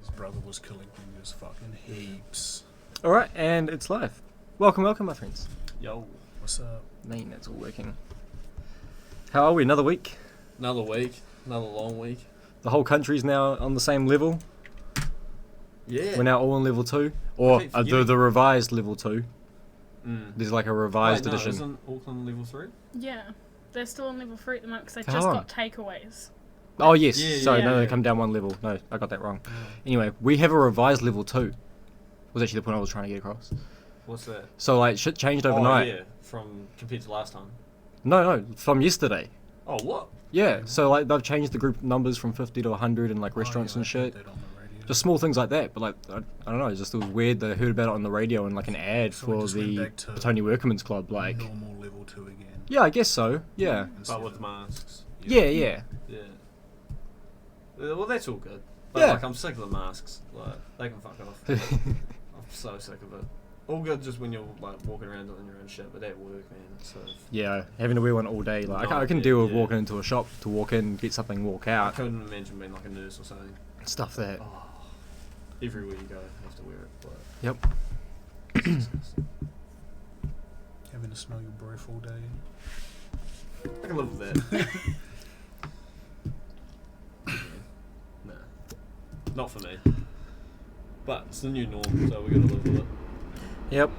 His brother was collecting his fucking heaps. Alright, and it's live. Welcome, my friends. Yo. What's up? Man, that's all working. How are we? Another week? Another week. Another long week. The whole country's now on the same level. Yeah. We're now all on level 2. Or the revised level 2. There's like a revised edition. Isn't Auckland level 3? Yeah. They're still on level 3 at the moment because they How just long? got takeaways. Oh, yes. Yeah, Sorry, yeah. no, they come down one level. No, I got that wrong. Anyway, we have a revised level 2. Was actually the point I was trying to get across. What's that? So, like, shit changed overnight. Oh, yeah. From compared to last time. No, from yesterday. Oh, what? Yeah, so, like, they've changed the group numbers from 50 to 100 in, like, restaurants and shit. Just small things like that, but like I don't know, it was weird that I heard about it on the radio and like an ad for the Tony Workman's Club, like normal level 2 again. Yeah, I guess so. Yeah. But with masks. Yeah. Yeah. Well, that's all good. But Yeah. like, I'm sick of the masks. Like, they can fuck off. I'm so sick of it. All good just when you're like walking around doing your own shit, but at work, man. So Yeah, having to wear one all day, like I can deal with walking into a shop to walk in, get something, walk I out. couldn't imagine being like a nurse or something. Stuff that. Oh, everywhere you go, you have to wear it. But Yep. Having to smell your breath all day. I can live with that. Nah, not for me. But it's the new norm, so we're gonna live with it. Yep.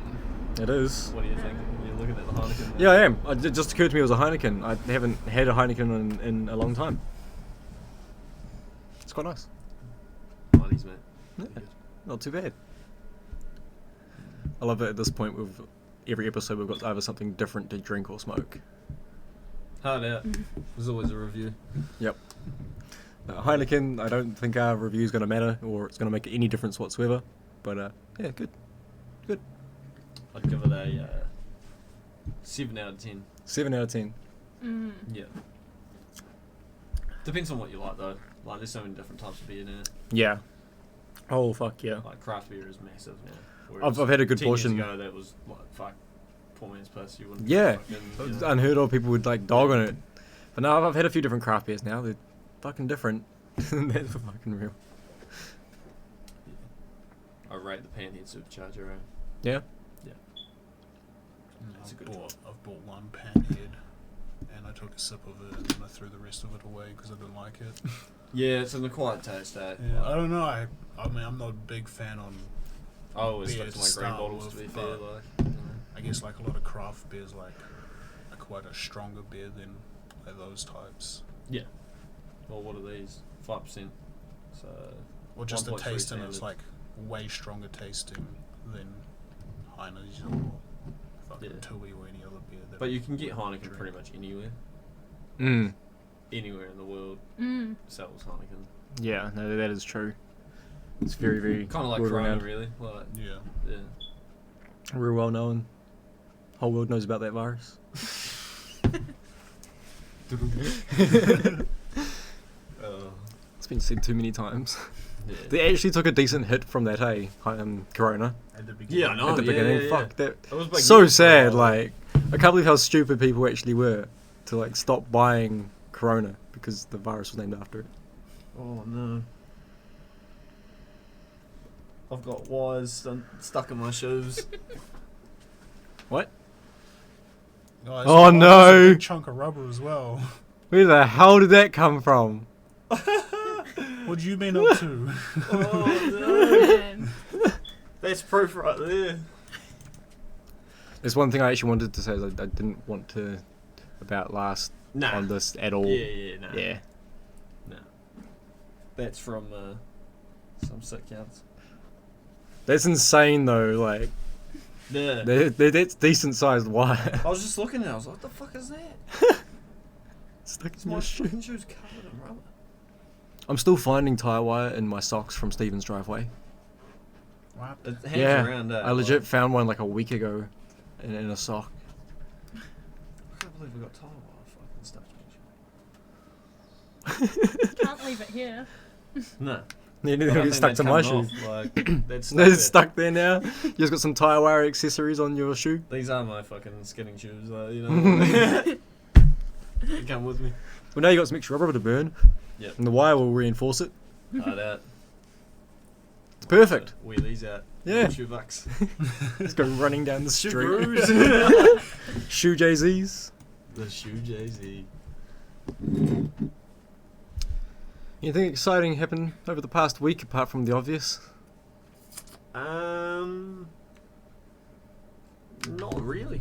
It is. What do you think? You're looking at the Heineken. Yeah, I am. It just occurred to me it was a Heineken. I haven't had a Heineken in a long time. It's quite nice. Monies, man. Yeah. Not too bad. I love that at this point with every episode we've got either something different to drink or smoke. Hard out. There's always a review. Yep. Heineken, I don't think our review's going to matter or it's going to make any difference whatsoever. But yeah, good. Good. I'd give it a 7 out of 10. 7 out of 10. Yeah. Depends on what you like though. Like there's so many different types of beer now. Yeah. Oh, fuck yeah. Like craft beer is massive now. I've had a good 10 portion. years ago that was like fuck, poor man's piss. You wouldn't. Yeah. Fucking, It's unheard of. People would like dog on it. But now I've had a few different craft beers now. They're fucking different. That's fucking real. I rate the Panhead Supercharger. Yeah? Yeah. That's a good I've bought one panhead and I took a sip of it and then I threw the rest of it away because I didn't like it. Yeah, it's an acquired taste, eh? Yeah, I don't know. I mean, I'm not a big fan on. I always beer stick to to my green start bottles with, to be but fair. Like, I guess like a lot of craft beers like are quite a stronger beer than those types. yeah. Well, what are these? 5%. So. Or just the 1.3 taste in it's standard. like way stronger tasting than Heineken's or fucking Yeah. Tui or any other beer. That But you can get people Heineken drink. pretty much anywhere. Anywhere in the world sells Heineken. Yeah, no, that is true. It's very, very Kind of like well Corona, renowned. really. Like, Yeah. yeah. Real well known. Whole world knows about that virus. It's been said too many times. Yeah. They actually took a decent hit from that, Corona. At the beginning. Yeah, I know. At the yeah, beginning. yeah, Fuck, yeah. that. It was big So news for a sad, while. like, I can't believe how stupid people actually were to, like, stop buying Corona because the virus was named after it. Oh no. I've got wires stuck in my shoes. What? Oh, Oh, there's no. a big chunk of rubber as well. Where the hell did that come from? What you been up to? Oh no. Man. That's proof right there. There's one thing I actually wanted to say is I didn't want to about last Nah. on this at all. Yeah, nah. Yeah. Nah. That's from some sick counts. That's insane though, like, Yeah. that's decent sized wire. I was just looking at it, I was like, what the fuck is that? Stuck It's in my your shoe. fucking shoes covered in rubber. I'm still finding tyre wire in my socks from Stephen's driveway. What? It hangs Yeah, around, I legit found one like a week ago in a sock. I can't believe we got tile wire fucking stuff. Can't leave it here. No. Then I it'll don't get think stuck that's to my coming shoe. off, like, that's It's stuck there now. You just got some tyre wire accessories on your shoe. These are my fucking skinning shoes, you know. You come with me. Well, now you got some extra rubber to burn. Yep. And the wire will reinforce it. Hard out. Perfect. Wheelies out. Yeah. Shoebox. Just go running down the street. Shoe Shoe Jay-Z's. The shoe Jay-Z. Anything exciting happened over the past week apart from the obvious? Not really.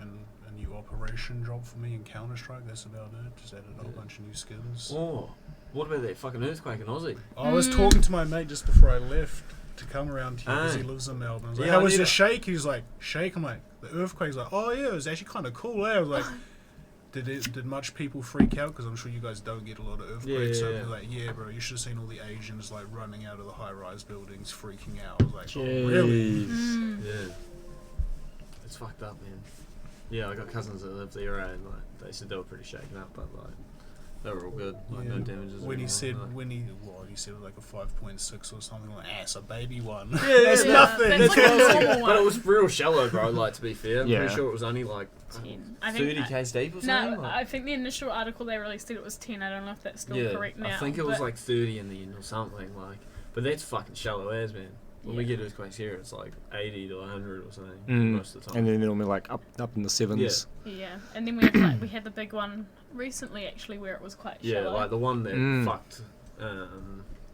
And a new operation job for me in Counter-Strike, that's about it. Just added a whole bunch of new skins. Oh, what about that fucking earthquake in Aussie? I was talking to my mate just before I left to come around here because he Aye. lives in Melbourne. I was like, Yeah, how I was need the it. shake? He was like, shake? I'm like, the earthquake's like, oh yeah, it was actually kind of cool, eh? I was like, did much people freak out? Because I'm sure you guys don't get a lot of earthquakes. So Yeah. I was like, yeah, bro, you should have seen all the Asians like running out of the high-rise buildings, freaking out. I was like, oh, really? Mm. Yeah. It's fucked up, man. Yeah, I got cousins that live there, and like they said they were pretty shaken up, but like they were all good. Like no damages. When or he said, anything, he said like a 5.6 or something like, it's a baby one. Yeah, That's yeah. nothing. That's like a normal but it one. was real shallow, bro. Like to be fair, I'm Yeah. pretty sure it was only like 10. I think 30 k's deep or something. No, like, I think the initial article they released said it was 10. I don't know if that's still yeah, correct now. I think it was but like 30 in the end or something. Like, but that's fucking shallow as man. When we Yeah. get earthquakes here, it's like 80 to 100 or something most of the time. And then normally like up in the sevens. Yeah, and then we had we had the big one recently actually where it was quite Yeah, shallow. like the one that Mm. fucked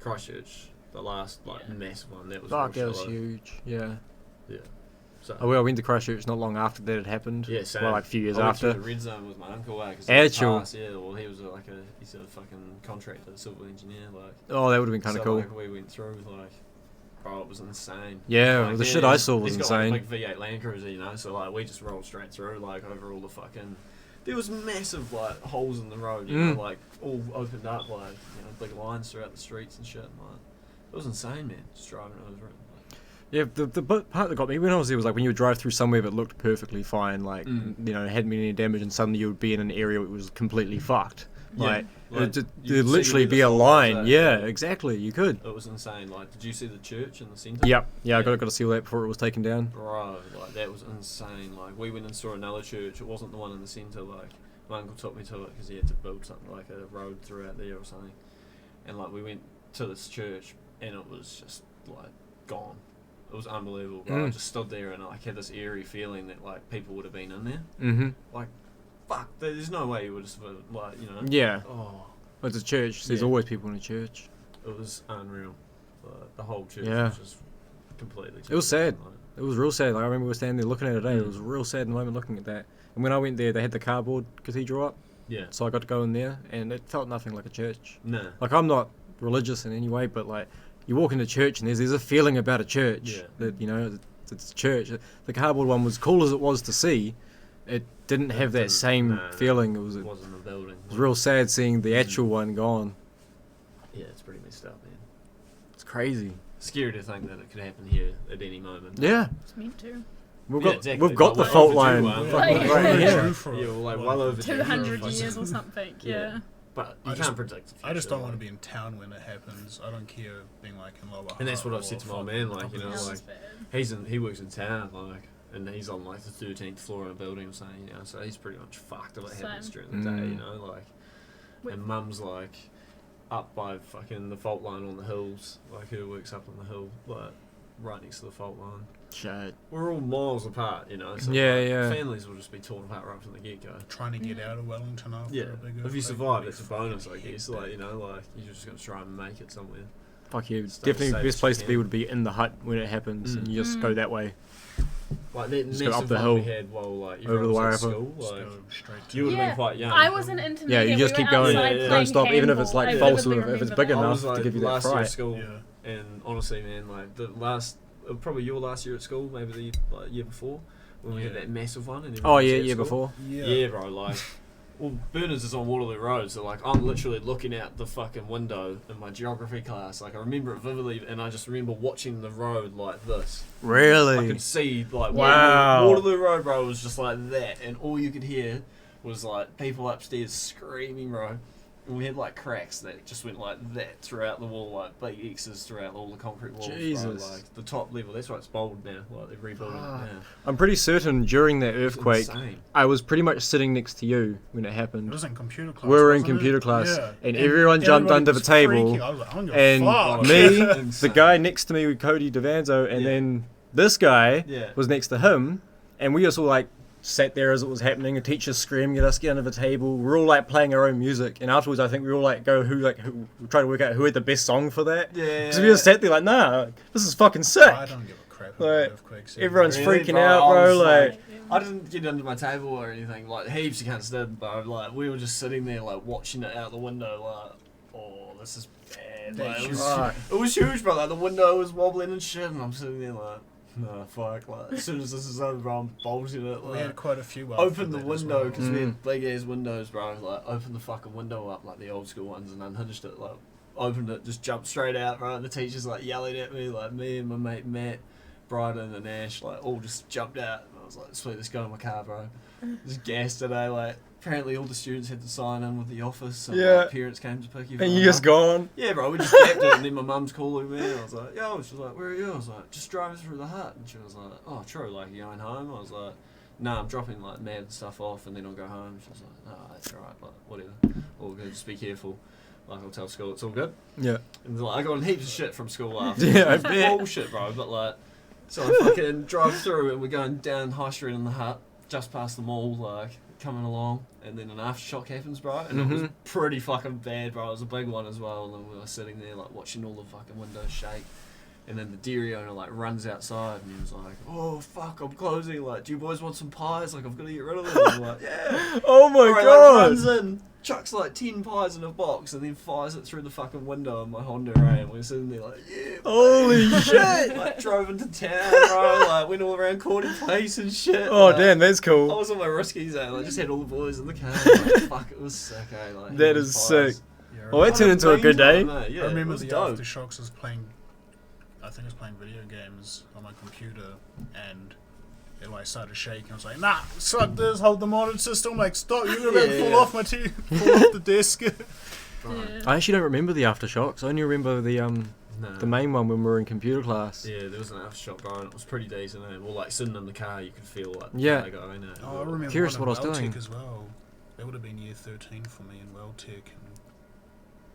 Christchurch, the last like Yeah. massive one. That was Fuck, real that was shallow. huge. Yeah. Yeah. So Oh, well, I went to Christchurch not long after that had happened. yeah, same. Well, like a few years I went to after. the red zone with my uncle. Actual. Yeah, well, he was he's a fucking contractor, civil engineer. Like, Oh, that would have been kind so, of cool. Like, we went through like, bro, it was insane. Yeah, Like, the shit I saw was he's insane. got like a big V8 Land Cruiser, you know. So like, we just rolled straight through, like over all the fucking. There was massive like holes in the road, you know, like all opened up, like big lines throughout the streets and shit. And, like, it was insane, man. Just driving over it. Yeah, the part that got me when I was there was like when you would drive through somewhere that looked perfectly fine, like hadn't been any damage, and suddenly you would be in an area that was completely fucked. Like, there'd literally be a line. Yeah, exactly. You could. It was insane. Like, did you see the church in the centre? Yep. Yeah, I got to see all that before it was taken down. Bro, like that was insane. Like, we went and saw another church. It wasn't the one in the centre. Like, my uncle took me to it because he had to build something like a road throughout there or something. And like, we went to this church and it was just like gone. It was unbelievable, bro. I just stood there and I had this eerie feeling that like people would have been in there. Mm-hmm. Like, fuck, there's no way you would have, like, Yeah. Oh, But it's a church. There's Yeah. always people in a church. it was unreal. The whole church Yeah. was just completely. It was sad. Like, It was real sad. Like, I remember we were standing there looking at it today. It was real sad in the moment looking at that. And when I went there, they had the cardboard cathedral up. yeah. So I got to go in there, and it felt nothing like a church. Nah. Like, I'm not religious in any way, but like, you walk into church and there's a feeling about a church Yeah. that it's church. The cardboard one was cool as it was to see. It didn't have that same feeling. It was Wasn't a building. real sad seeing the actual one gone. Yeah, it's pretty messed up, man. It's crazy. Scary to think that it could happen here at any moment. Yeah, It's meant to. we've Yeah, got exactly. we've got Like, the we're fault overdue line one. fucking Yeah. right True here. for Yeah, it. well, like well over 200 like, years or something. Yeah. But I you just- can't predict. The I just future, don't want to like- be in town when it happens. I don't care being like in Lower And that's Hutt what I've or said to my fucking man, like, top you of know, the- That like- was bad. he works in town, like, and he's on like the 13th floor in a building or something, so he's pretty much fucked if it happens Same. during the day, Mm. like. Wait. And mum's like up by fucking the fault line on the hills, like her works up on the hill, like right next to the fault line. Shit. We're all miles apart, so Yeah, like, yeah. families will just be torn apart right from the get go. trying to get out of Wellington after Yeah, a big if you earthquake survive, would it's a be bonus, I fucking guess. hectic. Like you're just gonna try and make it somewhere. Fuck you. Stay Definitely the safe best as place you to be can. would be in the hut when it happens, and you just go that way. Like that Just go massive up the one hill, we had while like over the everyone wire was at up. school, Just like go straight to you would have Yeah. been quite young. I was an intermediate. Yeah, you just we keep were going. outside Yeah, yeah. Don't playing stop, even if it's handball. like I false vividly or if it's remember big that. I enough was to like give you that last year at fright. school, Yeah. and honestly, man, like the last, probably your last year at school, maybe the year before, when we had Yeah. that massive one. And Oh everyone was yeah, at year school. before. Yeah, bro, like. Well, Berners is on Waterloo Road, so like I'm literally looking out the fucking window in my geography class. Like I remember it vividly, and I just remember watching the road like this. I Really? could see like Wow. Waterloo Road, bro, was just like that, and all you could hear was like people upstairs screaming, bro. And we had like cracks that just went like that throughout the wall, like big X's throughout all the concrete walls. Jesus. Bro. Like the top level, that's why it's bold now. Like they're rebuilding it now. I'm pretty certain during that earthquake, Insane. I was pretty much sitting next to you when it It happened. was in computer class. We were in wasn't computer it? class, Yeah. and everyone jumped everybody under the was table, freaking. I was like, I don't give and a fuck. me, the Insane. guy next to me with Cody Devanzo, and Yeah. then this guy Yeah. was next to him, and we just all like sat there as it was happening. A teacher screaming at us, get under the table. We're all like playing our own music, and afterwards, I think we all like who try to work out who had the best song for that. Yeah. Because we just sat there like, nah, this is fucking sick. I don't give a crap about Like, earthquakes. everyone's Really, freaking bro? out, I bro. was Like, I didn't get under my table or anything. Like heaps of cunts did, but like we were just sitting there like watching it out the window. Like, oh, this is bad. Like, it was huge, bro. Like the window was wobbling and shit, and I'm sitting there like, no, fuck. Like as soon as this is over, I'm bolting it. We had Like, quite a few. open the window because because we had big ass windows, bro. Like open the fucking window up like the old school ones and unhinged it. Like opened it, just jumped straight out, right? And the teacher's like yelling at me, like me and my mate Matt, Bryden and Ash, like all just jumped out. And I was like, sweet, let's go in my car, bro. Just gassed today. Like apparently all the students had to sign in with the office, so Yeah. like, parents came to pick you. and you just gone. Yeah, bro, we just kept it, and then my mum's calling me, and I was like, yo, she's like, where are you? I was like, just driving through the hut, and she was like, oh, true, like, you going home? I was like, nah, I'm dropping, like, Mad and stuff off, and then I'll go home. She was like, no, that's alright, like, whatever, all good, just be careful. Like, I'll tell school it's all good. Yeah. And, like, I got in heaps of shit from school after. Yeah, I It was bet. bullshit, bro, but, like, so I fucking drive through, and we're going down High Street in the hut, just past the mall, like, coming along, and then an aftershock happens, bro, and it was pretty fucking bad, bro. It was a big one as well, and then we were sitting there like watching all the fucking windows shake, and then the dairy owner like runs outside and he was like, oh fuck, I'm closing, like, do you boys want some pies? Like, I've got to get rid of them. I'm like, yeah. Oh my Bro, god. like, runs in, chucks like 10 pies in a box, and then fires it through the fucking window of my Honda Ray, and we're sitting there like, yeah. Holy shit. Like, drove into town, bro, like, went all around Cordy Place and shit. Oh like, damn, that's I cool. was on my riskies, I just had all the boys in the car. Like, fuck, it was sick, eh? Like, That it is was sick. pies. Well, that turned into a good day. Mate, yeah, I remember it was the dope. aftershocks was playing. I think I was playing video games on my computer, and it like started shaking. I was like, "Nah, suck this, hold the monitor system." I'm like, "Stop! You're gonna Yeah, fall yeah. off my fall off the desk." Yeah. I actually don't remember the aftershocks. I only remember the main one when we were in computer class. Yeah, there was an aftershock, bro, and it was pretty decent. Eh? Well, like sitting in the car, you could feel like Yeah. the car going. Eh? Oh, I remember Curious one what I in was doing. Welltech as well. That would have been year 13 for me in Welltech, and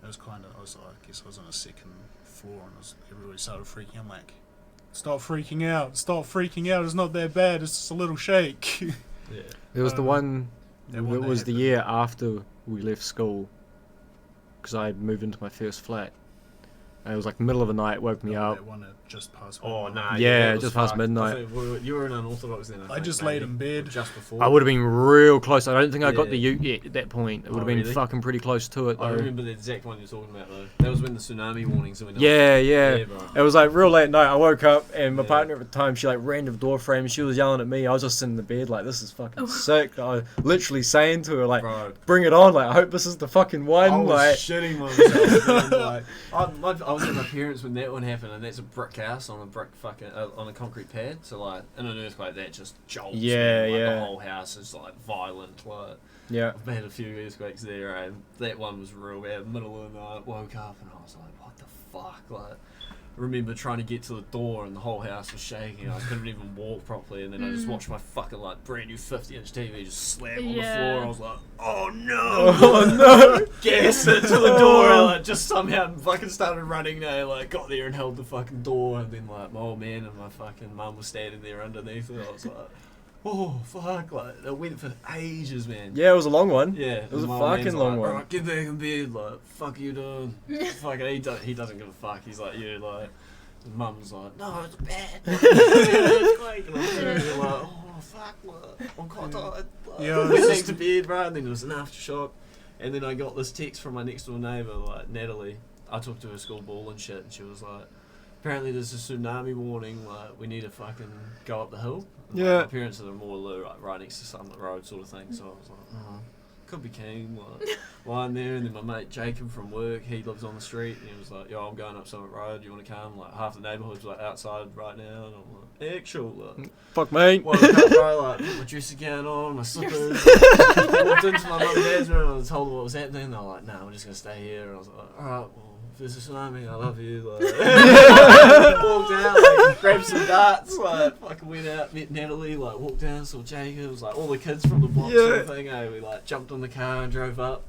it was kind of. I guess I was on a second floor, and everybody started freaking out. I'm like, "Stop freaking out! Stop freaking out! It's not that bad. It's just a little shake." Yeah. There was the one. That one It that was the happened. year after we left school, because I moved into my first flat. And it was like the middle of the night. Woke me up. That one at just past. Oh midnight. nah. Yeah, it was just past fucked. midnight. I think you were in unorthodox then. I think, just maybe, laid in bed. just before. I would have been real close. I don't think I got the Yeah. ute yet at that point. It would Oh, have been really? fucking pretty close to it I though. remember the exact one you're talking about though. That was when the tsunami warnings went up. Yeah. bro. It was like real late night. I woke up and my Yeah. partner at the time, she like ran to the door frame. She was yelling at me. I was just in the bed like, this is fucking sick. I was literally saying to her like, Bro. bring it on. Like, I hope this is the fucking one. I was Like, shitting myself. Man, like, I was with my parents when that one happened, and that's a brick house on a brick fucking on a concrete pad. So like in an earthquake, that just jolts. Yeah, man. Like, yeah. The whole house is like violent. Like yeah. I've had a few earthquakes there, and that one was real bad. Middle of the night, woke up, and I was like, what the fuck? Like, I remember trying to get to the door, and the whole house was shaking. I couldn't even walk properly, and then I just watched my fucking like brand new 50-inch TV just slam on the Yeah. floor. I was like, oh no! Oh no. Gas it to the door, and like just somehow fucking started running there, like got there and held the fucking door, and then like my old man and my fucking mum was standing there underneath it. I was like, oh fuck, like it went for ages, man. Yeah, it was a long one. Yeah, It was a my old fucking man's long like, one. "Alright, get back in bed, like fuck you doing. Fucking he doesn't give a fuck. He's like you, like his mum's like, no, it's bad. Earthquake. And I'm sitting there like, oh fuck, like, I'm quite tired. Like, Yeah, went it's back just- to bed, bro, and then there was an aftershock. And then I got this text from my next door neighbour, like Natalie. I took to her school ball and shit, and she was like, apparently there's a tsunami warning, like we need to fucking go up the hill. And, like, Yeah. my parents are more like right next to Summit Road sort of thing, so I was like, oh, could be keen, like, lying there, and then my mate Jacob from work, he lives on the street, and he was like, yo, I'm going up Summit Road, you want to come? Like, half the neighbourhood's, like, outside right now, and I'm like, actual, like, Fuck, mate. well, I can't bro, like, put my dressing gown on, my slippers, walked into my mum and dad's room, and I told them what was happening, and they were like, nah, we're just going to stay here, and I was like, alright, well, if there's a tsunami, I love you, like, walked out, like, grabbed some darts, like, fucking went out, met Natalie, like, walked down, saw Jacob, it was like, all the kids from the block sort of thing, we, like, jumped on the car and drove up,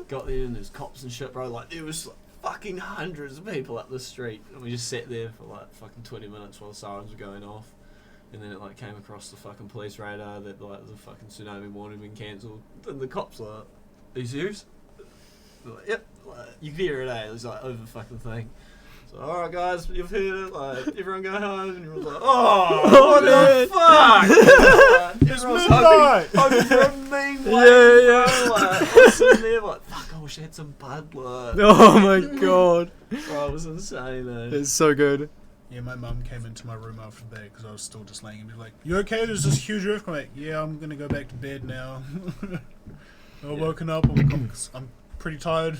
got there, and there's cops and shit, bro, like, there was, like, fucking hundreds of people up the street, and we just sat there for, like, fucking 20 minutes while the sirens were going off. And then it like came across the fucking police radar that like the fucking tsunami warning had been cancelled. And the cops like, are you serious? They're like, yep. Like, you could hear it, It was like over the fucking thing. So alright guys, you've heard it, like everyone go home, and you're like, oh, what the fuck? It's midnight! Hoping for a mean wave, bro. Like, I was sitting there like, fuck, I wish I had some Bud, like. Oh my god. Bro, it was insane, It's so good. Yeah, my mum came into my room after that because I was still just laying in bed like, you okay? There's this huge earthquake. Yeah, I'm going to go back to bed now. I've woken up. I'm pretty tired.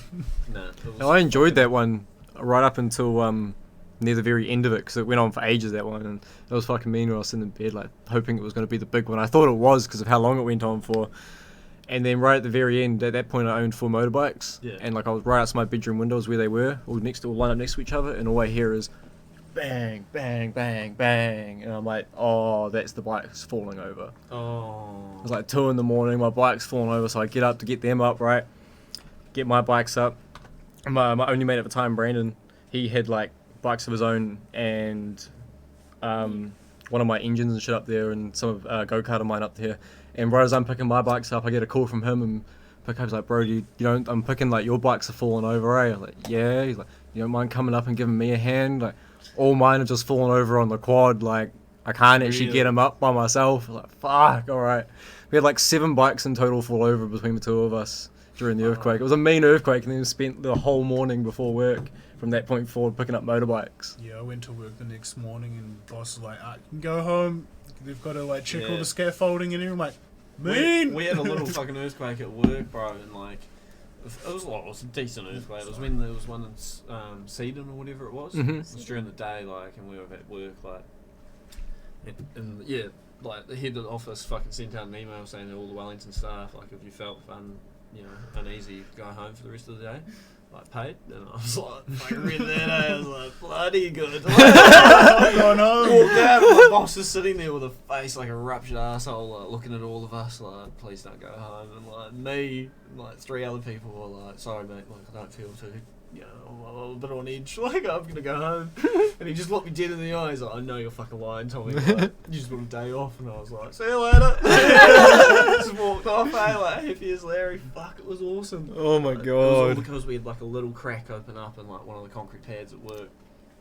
Nah, I enjoyed that one right up until near the very end of it because it went on for ages, that one. And it was fucking mean when I was sitting in bed like hoping it was going to be the big one. I thought it was because of how long it went on for. And then right at the very end, at that point I owned 4 motorbikes. Yeah. And like I was right outside my bedroom windows where they were, all lined up next to each other. And all I hear is bang, bang, bang, bang, and I'm like, oh, that's the bikes falling over. Oh. It was like 2 in the morning, my bike's falling over, so I get up to get them up, right? Get my bikes up. My only mate at the time, Brandon, he had like bikes of his own and one of my engines and shit up there and some of go-kart of mine up there. And right as I'm picking my bikes up, I get a call from him and he's like, bro, you know, I'm picking like your bikes are falling over, eh? I'm like, yeah. He's like, you don't mind coming up and giving me a hand? Like, all mine have just fallen over on the quad, like, I can't actually get them up by myself. Like, fuck, alright. We had like 7 bikes in total fall over between the 2 of us during the earthquake. It was a mean earthquake, and then we spent the whole morning before work from that point forward picking up motorbikes. Yeah, I went to work the next morning, and boss was like, you can go home. They've got to like check all the scaffolding and everything. I'm like, mean! We had a little fucking earthquake at work, bro, and like, it was a decent earthquake. It was when there was one in Seedon or whatever it was. Mm-hmm. It was during the day, like, and we were at work, like, and yeah, like the head of the office fucking sent out an email saying to all the Wellington staff, like, if you felt uneasy, go home for the rest of the day. Like, paid, and I was like, fucking read that, I was like, bloody good. Like, going home. Walked out, and my boss is sitting there with a face like a ruptured asshole, like, looking at all of us, like, please don't go home. And like me, and, like 3 other people were like, sorry mate, like I don't feel too, you know, I'm a bit on edge, like I'm gonna go home. And he just looked me dead in the eye. He's like, I know you're fucking lying, Tommy. Like, you just got a day off. And I was like, see you later. Just walked off, like happy as Larry. Fuck, it was awesome. Oh my It was all god. because we had like a little crack open up in like one of the concrete pads at work.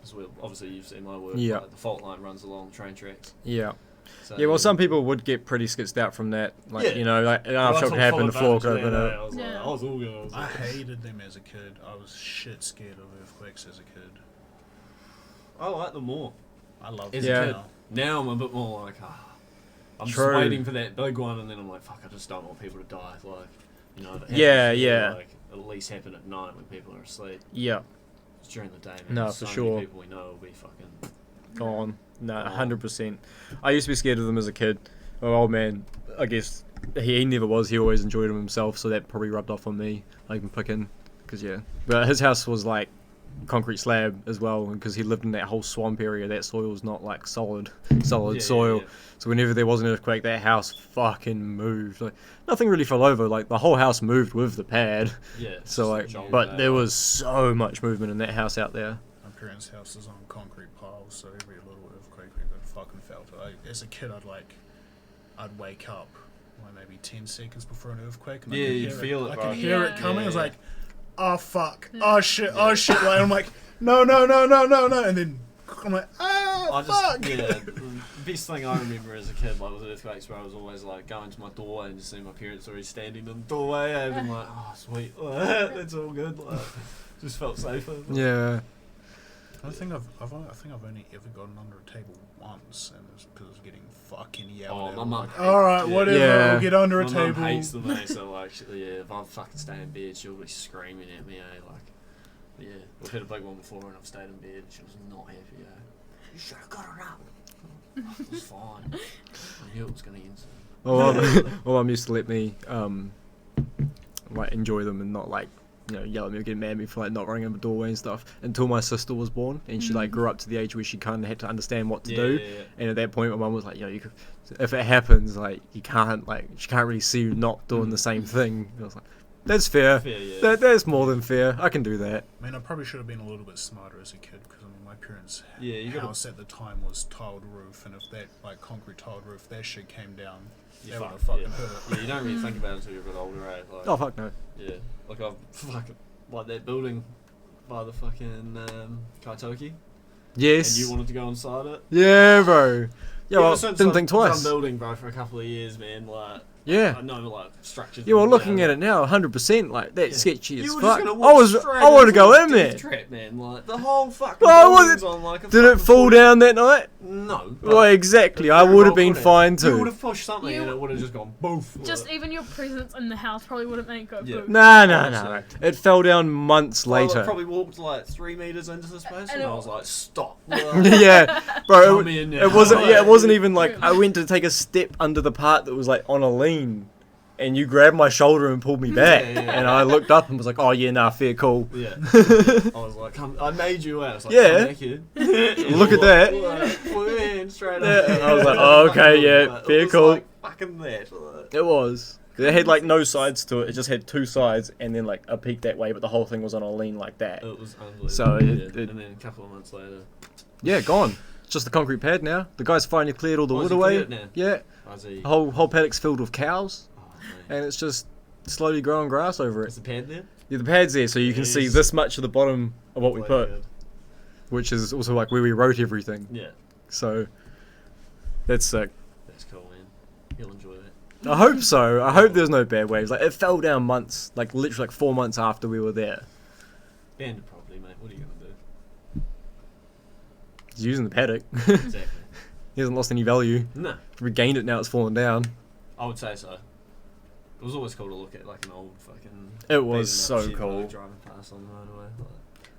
Because obviously you've seen my work. Yeah. Like, the fault line runs along the train tracks. Yeah. So, Yeah, well, some people would get pretty skitzed out from that. Like, you know, like, I'm sure it could happen, the floor could open I up. was like, Yeah. I was all good. I hated them as a kid. I was shit scared of earthquakes as a kid. I like them more. I love As them a now. Now I'm a bit more like, I'm True. just waiting for that big one, and then I'm like, fuck, I just don't want people to die. Like, you know, if it Yeah, happens, yeah. Like, at least happen at night when people are asleep. Yeah, It's during the day, man. No, There's for so sure. Many people we know will be fucking. gone. No, Oh. 100%. I used to be scared of them as a kid. My old man, I guess, he never was. He always enjoyed them himself, so that probably rubbed off on me. Like, I'm picking, because yeah. But his house was like concrete slab as well, because he lived in that whole swamp area. That soil was not like solid Yeah, soil. yeah. So whenever there was an earthquake, that house fucking moved. Like, nothing really fell over. Like, the whole house moved with the pad. Yeah. it's So just like, a jolt but there. there was so much movement in that house out there. My parents' house is on concrete piles, so every little earthquake we got fucking felt it. As a kid, I'd wake up like maybe 10 seconds before an earthquake, and Yeah, I could you'd hear feel it, I bro. could hear it Yeah. coming. I was Yeah. like, oh fuck, oh shit, oh shit. Like, I'm like, no, and then I'm like, I fuck. just, yeah, the best thing I remember as a kid, like, with earthquakes, where I was always, like, going to my doorway and just seeing my parents already standing in the doorway, and I'm like, oh, sweet, that's all good, like, just felt safer. Yeah. I think I've only ever gotten under a table once, and it's because I was getting fucking yelled at. my mum. All right, whatever. Yeah. I'll get under a My table. mum hates them, eh? So like, if I fucking stay in bed, she'll be screaming at me, eh? Like, yeah, we've had a big one before, and I've stayed in bed. She was not happy, eh? You should have got her up. It was fine. I knew it was gonna end soon. My mum used to let me like enjoy them and not like yell at me or get mad at me for like not running in the doorway and stuff until my sister was born, and she like grew up to the age where she kind of had to understand what to do. And at that point my mum was like, you could, if it happens, like you can't, like she can't really see you not doing the same thing. And I was like, that's fair. That's more than fair. I can do that. I mean, I probably should have been a little bit smarter as a kid, because I mean, my parents' house at the time was tiled roof, and if that like concrete tiled roof, that shit came down, that would have fucking hurt. Yeah, you don't really think about it until you're a bit older, eh? Like, Oh fuck no. yeah, like I've fucking like that building by the fucking Kaitoki. Yes. And you wanted to go inside it. Yeah, bro. Yeah, well, since didn't think twice. Some building, bro, for a couple of years, man. Like, Yeah. I know, like structures. Yeah, well, looking at it now, 100%, like that's sketchy as You were fuck. just I gonna walk straight want to go into in a there. death trap, man. Like the whole fucking. Oh, building's on like a Did it fucking fall down that night? No. Well, exactly. I would have been fine You would too. have pushed something and it would have just gone boof. Just even your presence in the house probably wouldn't make it go Yeah. boom. No. It fell down months I later. probably walked like 3 meters into the space and I was like, stop. Yeah, bro. Come in now. It wasn't. Yeah, it wasn't even like Really? I went to take a step under the part that was like on a lean, and you grabbed my shoulder and pulled me back, Yeah. and I looked up and was like, "Oh yeah, nah, fair, cool." Yeah. I was like, I made you out. I was like, Yeah. come back here. Look at that. We're in straight Yeah, up. and I was like, "Oh, okay, yeah, Like, fair, it was cool." Like, fucking that. Like, It was. It had like no sides to it. It just had 2 sides and then like a peak that way, but the whole thing was on a lean like that. it was unbelievable. So yeah. it- and then a couple of months later, Yeah, gone. It's just the concrete pad now. The guy's finally cleared all the Oh, wood has he away. cleared it now? Yeah, Ozzy. the whole paddock's filled with cows, Oh, man. and it's just slowly growing grass over it. Is the pad there? Yeah, the pad's there, so you can see Yes. this much of the bottom of what we Bloody put, good. which is also like where we wrote everything. Yeah, So that's sick. that's cool, man. You'll enjoy that. I hope so. I hope there's no bad waves. Like it fell down months, like literally like 4 months after we were there. Banded properly, mate. What are you gonna do? He's using the paddock. Exactly. He hasn't lost any value. No, Regained it now. It's fallen down. I would say so. It was always cool to look at, like an old fucking. It was beaten up so shit cool. boat driving past on the motorway. Like,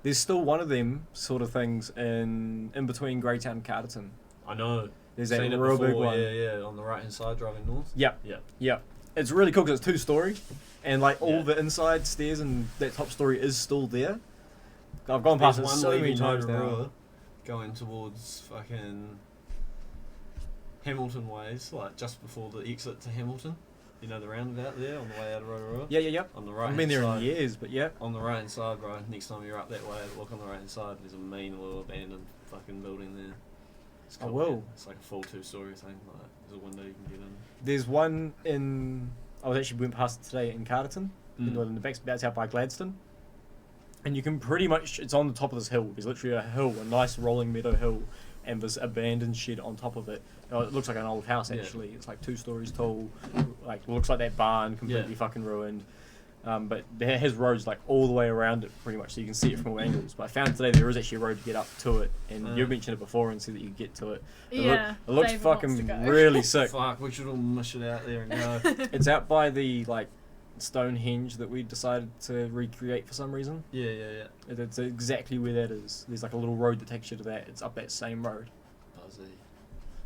There's still one of them sort of things in between Greytown and Carterton. I know. There's that Seen it real big before, one. Yeah, on the right hand side driving north. Yep. Yeah. Yep. It's really cool because it's 2-story, and like all Yeah. the inside stairs and that top story is still there. I've gone past it There's so one many leaving times now. Rotorua, going towards fucking Hamilton ways, like just before the exit to Hamilton. You know the roundabout there on the way out of Rotorua? Yeah. On the right I've been there side. in years, but yeah. On the right hand side, bro. Next time you're up that way, look on the right hand side. There's a mean little abandoned fucking building there. It's I cool, will. man. It's like a full 2-story thing. Like there's a window you can get in. There's one in. I was actually went past it today in Carterton, in the back. That's out by Gladstone, and you can pretty much. It's on the top of this hill. There's literally a hill, a nice rolling meadow hill, and this abandoned shed on top of it. It looks like an old house actually. It's like 2 stories tall. Like looks like that barn completely fucking ruined. But it has roads like all the way around it pretty much, so you can see it from all angles. But I found today there is actually a road to get up to it, and you mentioned it before and said that you could get to it. Yeah, It looks David wants to fucking go. really sick. Fuck, we should all mush it out there and go. It's out by the like Stonehenge that we decided to recreate for some reason. yeah. It's exactly where that is. There's like a little road that takes you to that. It's up that same road. Buzzy.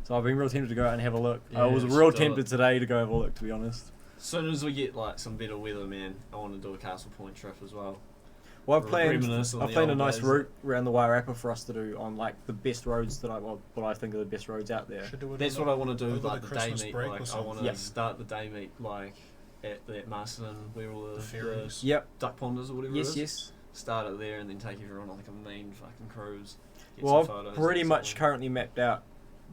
So I've been real tempted to go out and have a look. Yeah, I was we real should do tempted it. today to go have a look, to be honest. As soon as we get like some better weather, man, I want to do a Castle Point trip as well. Well, I've planned Reminisce on a the old nice days. route around the Wairarapa for us to do on like the best roads that what I think are the best roads out there. Should do it That's over- what I want to do, over like the day Christmas meet. break Like or I want something. to Yeah. start the day meet like at that Marston where all the ferries. Yep. duck ponders or whatever. Yes. it is. Yes. Start it there and then take everyone on like a mean fucking cruise. Get Well, some I've photos pretty and much stuff. currently mapped out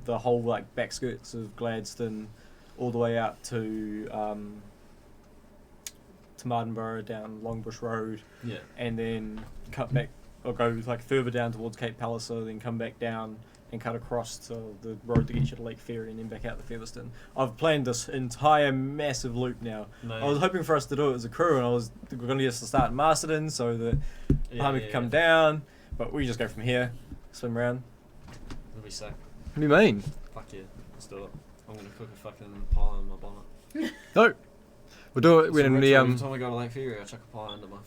the whole like back skirts of Gladstone, all the way out to Martinborough down Longbush Road, Yeah. and then cut back or go like further down towards Cape Palliser, then come back down and cut across to the road to get you to Lake Ferry and then back out to Featherston. I've planned this entire massive loop now. No. I was hoping for us to do it as a crew, and we're going to get us to start in Masterton so that Palmer could come down, but we just go from here. swim around. It'll be sick. What do you mean? Fuck yeah, let's do it. I'm gonna cook a fucking pie in my bonnet. No. We'll do it So when the every time I go to Lake Ferry, I chuck a pie under my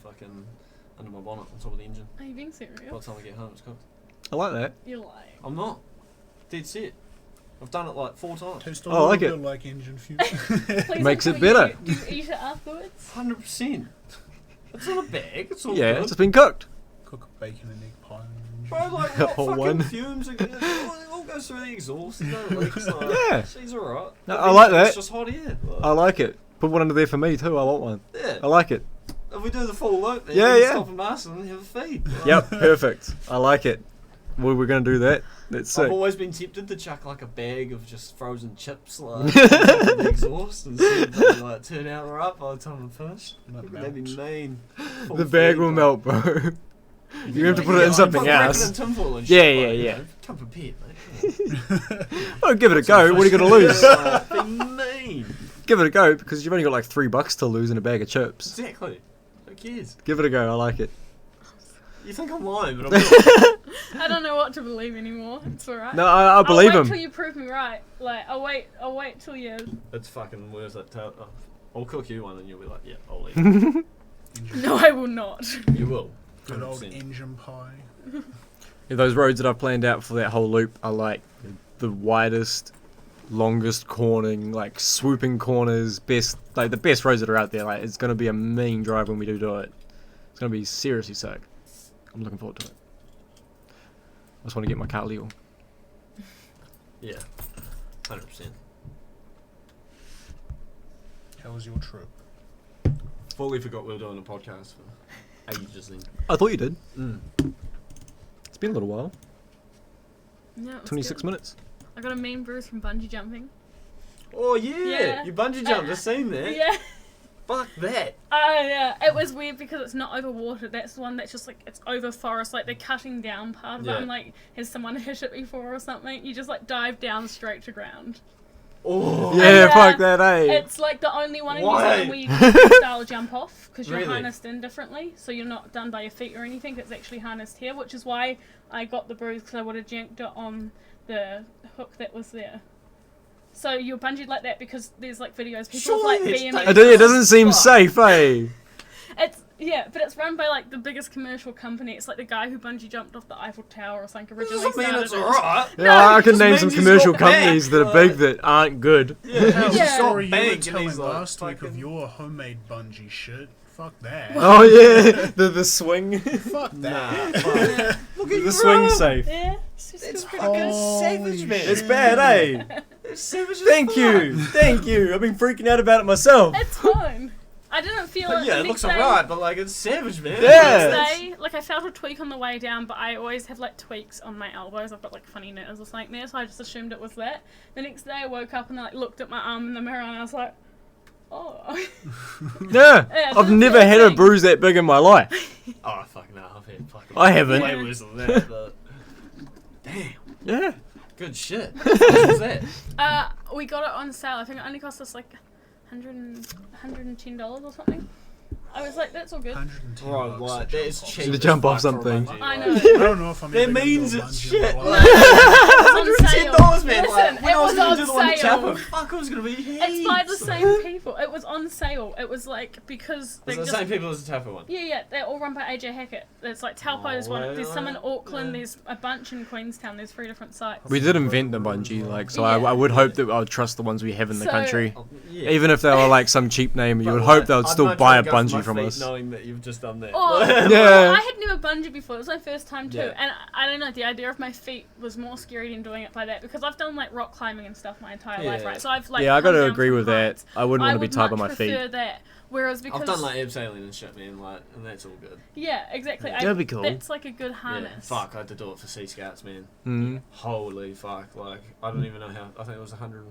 bonnet on top of the engine. Are you being By serious? the time I get home, it's cooked. I like that. You're lying. I'm not. Dead set. I've done it like 4 times. Tastes a Oh, I like little it. bit like engine fuel. Please Makes don't it tell me better. Do you eat it afterwards? 100%. It's in a bag. It's all Yeah, good. it's just been cooked. Cook a bacon and egg pie. Bro, like A what whole fucking one. fumes? It all goes through the exhaust. There's no leaks. Like, Yeah. she's alright. No, I like that. It's just hot air. I like it. Put one under there for me too. I want one. Yeah. I like it. If we do the full loop, then Yeah, we can yeah. stop and mask and have a feed. Like, Yep, perfect. I like it. We're gonna do that. That's sick. I've always been tempted to chuck like a bag of just frozen chips like on top of the exhaust and see if they like turn out right by the time I'm finished. Might That'd be melt. mean. Full The bag feed, will like- melt, bro. You have to put it in Yeah, something fucking wrap it else. in tinfoil and Yeah, shit, yeah, like, you yeah. know, come prepared, mate. Oh, give it a go. What are you gonna lose? Like, be mean. Give it a go because you've only got like $3 to lose in a bag of chips. Exactly. Who cares? Give it a go. I like it. You think I'm lying, but I'm not. I don't know what to believe anymore. It's alright. No, I believe I'll wait him. till you prove me right. Like, I'll wait till you. It's fucking worth it. I'll cook you one and you'll be like, yeah, I'll eat it. No, I will not. You will. Good old 100%. engine pie. Yeah, those roads that I've planned out for that whole loop are like the widest, longest cornering, like swooping corners, best, like the best roads that are out there. Like it's gonna be a mean drive when we do it. It's gonna be seriously sick. I'm looking forward to it. I just want to get my car legal. Yeah. 100%. How was your trip? Fully forgot we were doing a podcast for ages then. I thought you did. Mm. It's been a little while. No, it's 26 good. minutes. I got a mean bruise from bungee jumping. Oh yeah. Yeah. You bungee jumped. I've seen that. Yeah. Fuck that. Yeah. It was weird because it's not over water. That's the one that's just like, it's over forest. Like, they're cutting down part of Yeah. it. And like, has someone hit it before or something? You just like dive down straight to ground. Oh. Yeah, yeah, fuck that, eh? It's like the only one in New Why? Zealand where you can style jump off because you're Really? harnessed in differently, so you're not done by your feet or anything. It's actually harnessed here, which is why I got the bruise because I would have janked it on the hook that was there. So you're bungeed like that because there's like videos people Surely of like it's BMX. It doesn't seem Fuck. safe, eh? Yeah, but it's run by like the biggest commercial company. It's like the guy who bungee jumped off the Eiffel Tower or something originally Doesn't mean started it's it. alright. Yeah, I it can just name some means he's commercial got back, companies that are like- big that aren't good. Yeah. How's the Yeah. story you were Bank and telling he's like last week of fucking- your homemade bungee shit? Fuck that. Oh yeah, the swing, Fuck Nah. that. fuck. Look at you the swing run. safe. Yeah, it's just It's pretty fucking good. savage, man. It's bad, eh? It's savage as Thank fuck. you, thank you. I've been freaking out about it myself. It's fine. I didn't feel it. Yeah, the it looks next day- alright, but like it's savage, man. Yeah. Next day, like I felt a tweak on the way down, but I always have like tweaks on my elbows. I've got like funny nerves or something there, so I just assumed it was that. The next day I woke up and I like, looked at my arm in the mirror and I was like, oh. Yeah, Yeah, I've that's never the had a thing. bruise that big in my life. Oh fuck no, I've had fucking. I haven't. Way worse than that, but damn, Yeah. good shit. What the fuck was that? We got it on sale. I think it only cost us like $110 or something. I was like, that's all good. 110 Bro, bucks like to that is jump off. cheap. To as jump off fuck for a something. bungee, I like. know. I don't know if I'm That ever gonna means do a it's bungee shit. in my Like, life. $110, man. Listen, Like, when it I was was gonna on do the one in sale. Chapel, fuck, it was gonna be heaps. It's by the same people. It was on sale. It was like because they Was it the just same people as the Tapper one? yeah, they're all run by AJ Hackett. It's like Taupo is one. There's some in Auckland. There's a bunch in Queenstown. There's 3 different sites. We did invent the bungee, like, so Yeah. I would hope that I would trust the ones we have in the So- country. Oh, yeah. Even if they were like some cheap name, you But, would like, hope they would I'd still much buy a rather go for my bungee from feet us. knowing that you've just done that. Oh, Like- Yeah. I had never bungee before. It was my first time too, Yeah. and I don't know. The idea of my feet was more scary than doing it by that because I've done like rock climbing and stuff my entire life, Yeah. right? So I've like Yeah, I come gotta down agree from with that. heights. I wouldn't want to be would tied by much my prefer feet. that. Whereas because I've done like abseiling and shit, man, like, and that's all good. yeah, exactly. That'd be cool. That's like a good harness. Yeah, fuck, I had to do it for Sea Scouts, man. Mm. Holy fuck, like, I don't even know how, I think it was 100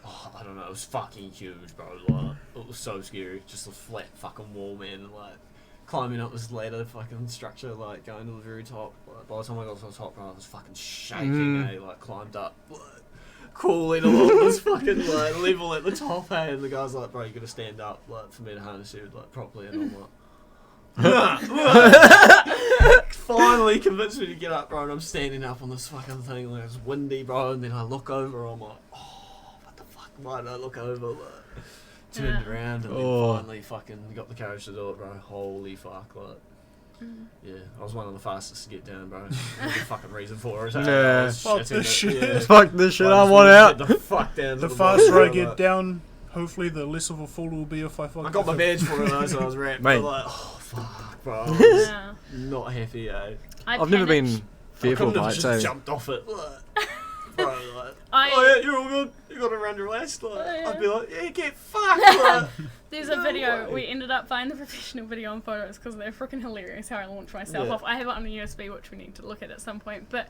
oh, I don't know, it was fucking huge, bro, like, it was so scary, just a flat fucking wall, man, and like, climbing up this ladder fucking structure, like, going to the very top, like, by the time I got to the top, bro, I was fucking shaking, like, climbed up, like, crawling along this fucking, like, level at the top, and the guy's like, bro, you gotta stand up, like, for me to harness you, like, properly, and I'm like, finally convinced me to get up, bro, and I'm standing up on this fucking thing, like, it's windy, bro, and then I look over, I'm like, oh, what the fuck, why did I look over, like, turned around, and then finally fucking got the courage to do it, bro, holy fuck, like, yeah, I was one of the fastest to get down, bro. There's a fucking reason for it. Yeah. Fuck this shit. Yeah. Fuck this shit, I just want wanted to out. Get the fuck down to The the faster bottom, I get like, down, hopefully the less of a fall it will be if I fuck. I got my badge for it though, so I was wrapped. Mate. But like, oh fuck, bro. I was Yeah. not happy, eh? I've never been I fearful couldn't of have heights, just so jumped off it. Like, bro, like, I- oh yeah, you're all good. You got around your waist. Like, Yeah. I'd be like, yeah, get fucked. Like, There's a no video, way. we ended up buying the professional video and photos because they're freaking hilarious how I launch myself Yeah. off. I have it on a USB which we need to look at some point, but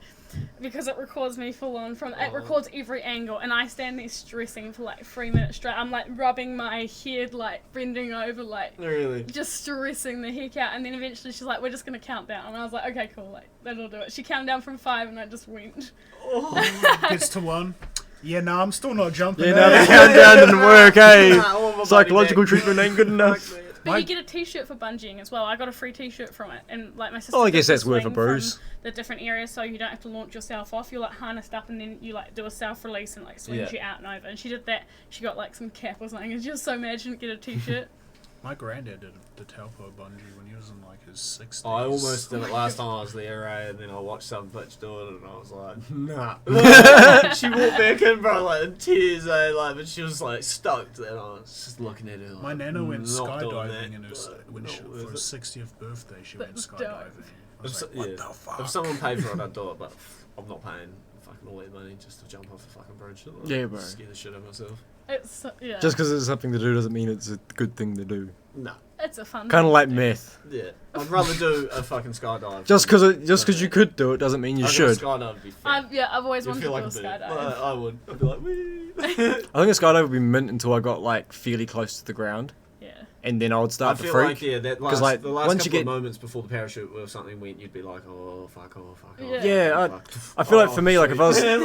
because it records me full on it Oh. records every angle and I stand there stressing for like 3 minutes straight. I'm like rubbing my head, like bending over, like really. just stressing the heck out, and then eventually she's like, we're just gonna count down, and I was like, okay cool, like that'll do it. She counted down from 5 and I just went. Oh. Gets to 1. Yeah, no, I'm still not jumping. yeah, eh? no, the countdown didn't work, hey. Nah, I want my Psychological money back. treatment ain't good enough. Fuck, man. But My- you get a t-shirt for bungeeing as well. I got a free t-shirt from it, and like my sister. Oh, I did guess the that's worth a swing bruise. from the different areas, so you don't have to launch yourself off. You're like harnessed up, and then you like do a self-release and like swings Yeah. you out and over. And she did that. She got like some cap or something, and she was so mad she didn't get a t-shirt. My granddad did the Taupo bungee when he was in like his 60s. I almost did it last time I was there, and then I watched some bitch do it, and I was like, nah. She walked back in, bro, like in tears, like, but she was like stoked, and I was just looking at her. Like, My nana went not doing skydiving that, in her, like, when not she, worth for her it. 60th birthday. She went That's dope. skydiving. I was like, what the fuck? If someone paid for it, I'd do it, but I'm not paying fucking all that money just to jump off the fucking bridge. Like, Yeah, bro. Scare the shit out of myself. It's yeah. Just because it's something to do doesn't mean it's a good thing to do. No. it's a fun. Kind of thing like to do. meth. Yeah. I'd rather do a fucking skydive. Just because you could do it doesn't mean you I think should. A skydive would be fun. I've always You'd wanted feel to like do a a bird. skydive. Like, I would. I'd be like, wee. I think a skydive would be mint until I got like fairly close to the ground, Yeah. and then I would I start to feel freak. like, yeah, that 'Cause, last, like, the last once couple you of get- moments before the parachute or something went, you'd be like, oh, fuck, oh, fuck, oh. Yeah. Yeah, oh, I- fuck. I feel like Oh, for me, like if I was shit.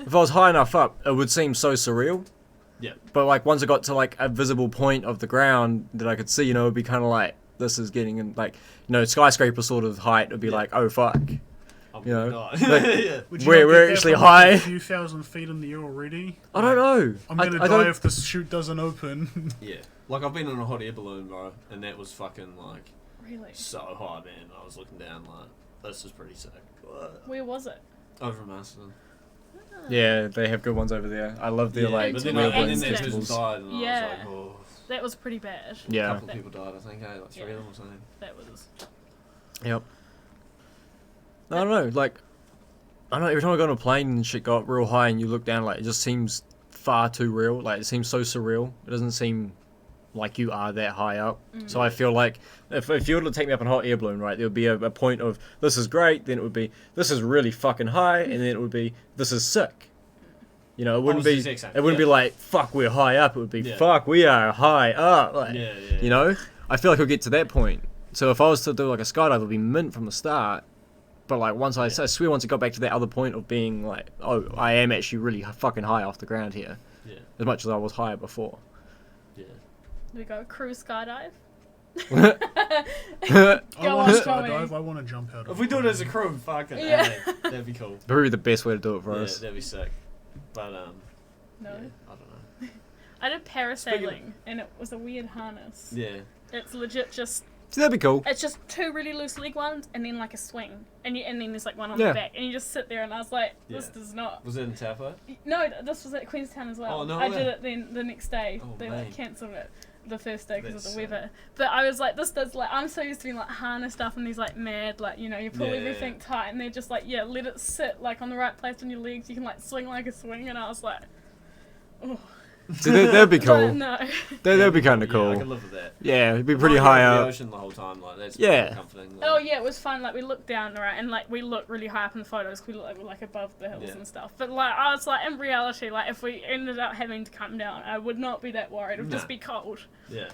if I was high enough up, it would seem so surreal. Yeah. But like once I got to like a visible point of the ground that I could see, it'd be kind of like this is getting in like skyscraper sort of height. It'd be Yeah. like, oh fuck, I'm you know, not. like- Yeah. Would you we're not get that actually from, like, high. a few thousand feet in the air already. I don't know. I'm gonna I die don't. if this chute doesn't open. Yeah. Like, I've been in a hot air balloon, bro, and that was fucking, like, Really. so high, man. I was looking down, like, this is pretty sick. Where was it? Over in Masterton. Yeah, they have good ones over there. I love their Yeah, like but Until then, the wheel then balloons that accident. person festivals. died, and Yeah. I was like, oh. That was pretty bad. A Yeah. couple of people died, I think, like 3 of them or something. That was. Yep. I don't know. Like, I don't know. Every time I go on a plane and shit got real high, and you look down, like it just seems far too real. Like it seems so surreal. It doesn't seem like you are that high up. So I feel like if you were to take me up in a hot air balloon, right, there would be a point of this is great, then it would be this is really fucking high, and then it would be this is sick. You know, it wouldn't the be exact same, it wouldn't yeah. be like fuck we're high up. It would be Yeah. fuck we are high up. Like, Yeah, yeah. you know, I feel like we'll get to that point. So if I was to do like a skydive, it'd be mint from the start. But like once I swear, once it got back to that other point of being like, oh, I am actually really fucking high off the ground here, Yeah, as much as I was higher before. yeah. Do we go cruise skydive? I Go want on, to Tommy. skydive. I want to jump out. If of we a do it as a plane. crew, fucking Yeah. yeah. That'd be cool. Probably the best way to do it for Yeah, us. that'd be sick. But, No. yeah, I don't know. I did parasailing, and it was a weird harness. Yeah. It's legit just. So that'd be cool. It's just 2 really loose leg ones, and then like a swing, and then there's like one on Yeah. the back, and you just sit there. And I was like, this Yeah. does not. Was it in Taupo? No, this was at Queenstown as well. Oh, no I way. did it then the next day. Oh, they man. like cancelled it the first day because of That's the weather. But I was like, this does like I'm so used to being like harnessed up in these like mad like you pull Yeah. everything tight, and they're just like let it sit like on the right place on your legs. You can like swing like a swing, and I was like, oh. So that'd be cool. No. That'd be kind of Yeah, I cool. could live with that. Yeah, it'd be pretty Lying high over the up. ocean the whole time, like that's Yeah. pretty comforting. Like, Oh yeah, it was fun. Like we looked down, right, and like we looked really high up in the photos. 'Cause we looked like we're like above the hills Yeah. and stuff. But like I was like, in reality, like if we ended up having to come down, I would not be that worried. It would just Nah. be cold. yeah,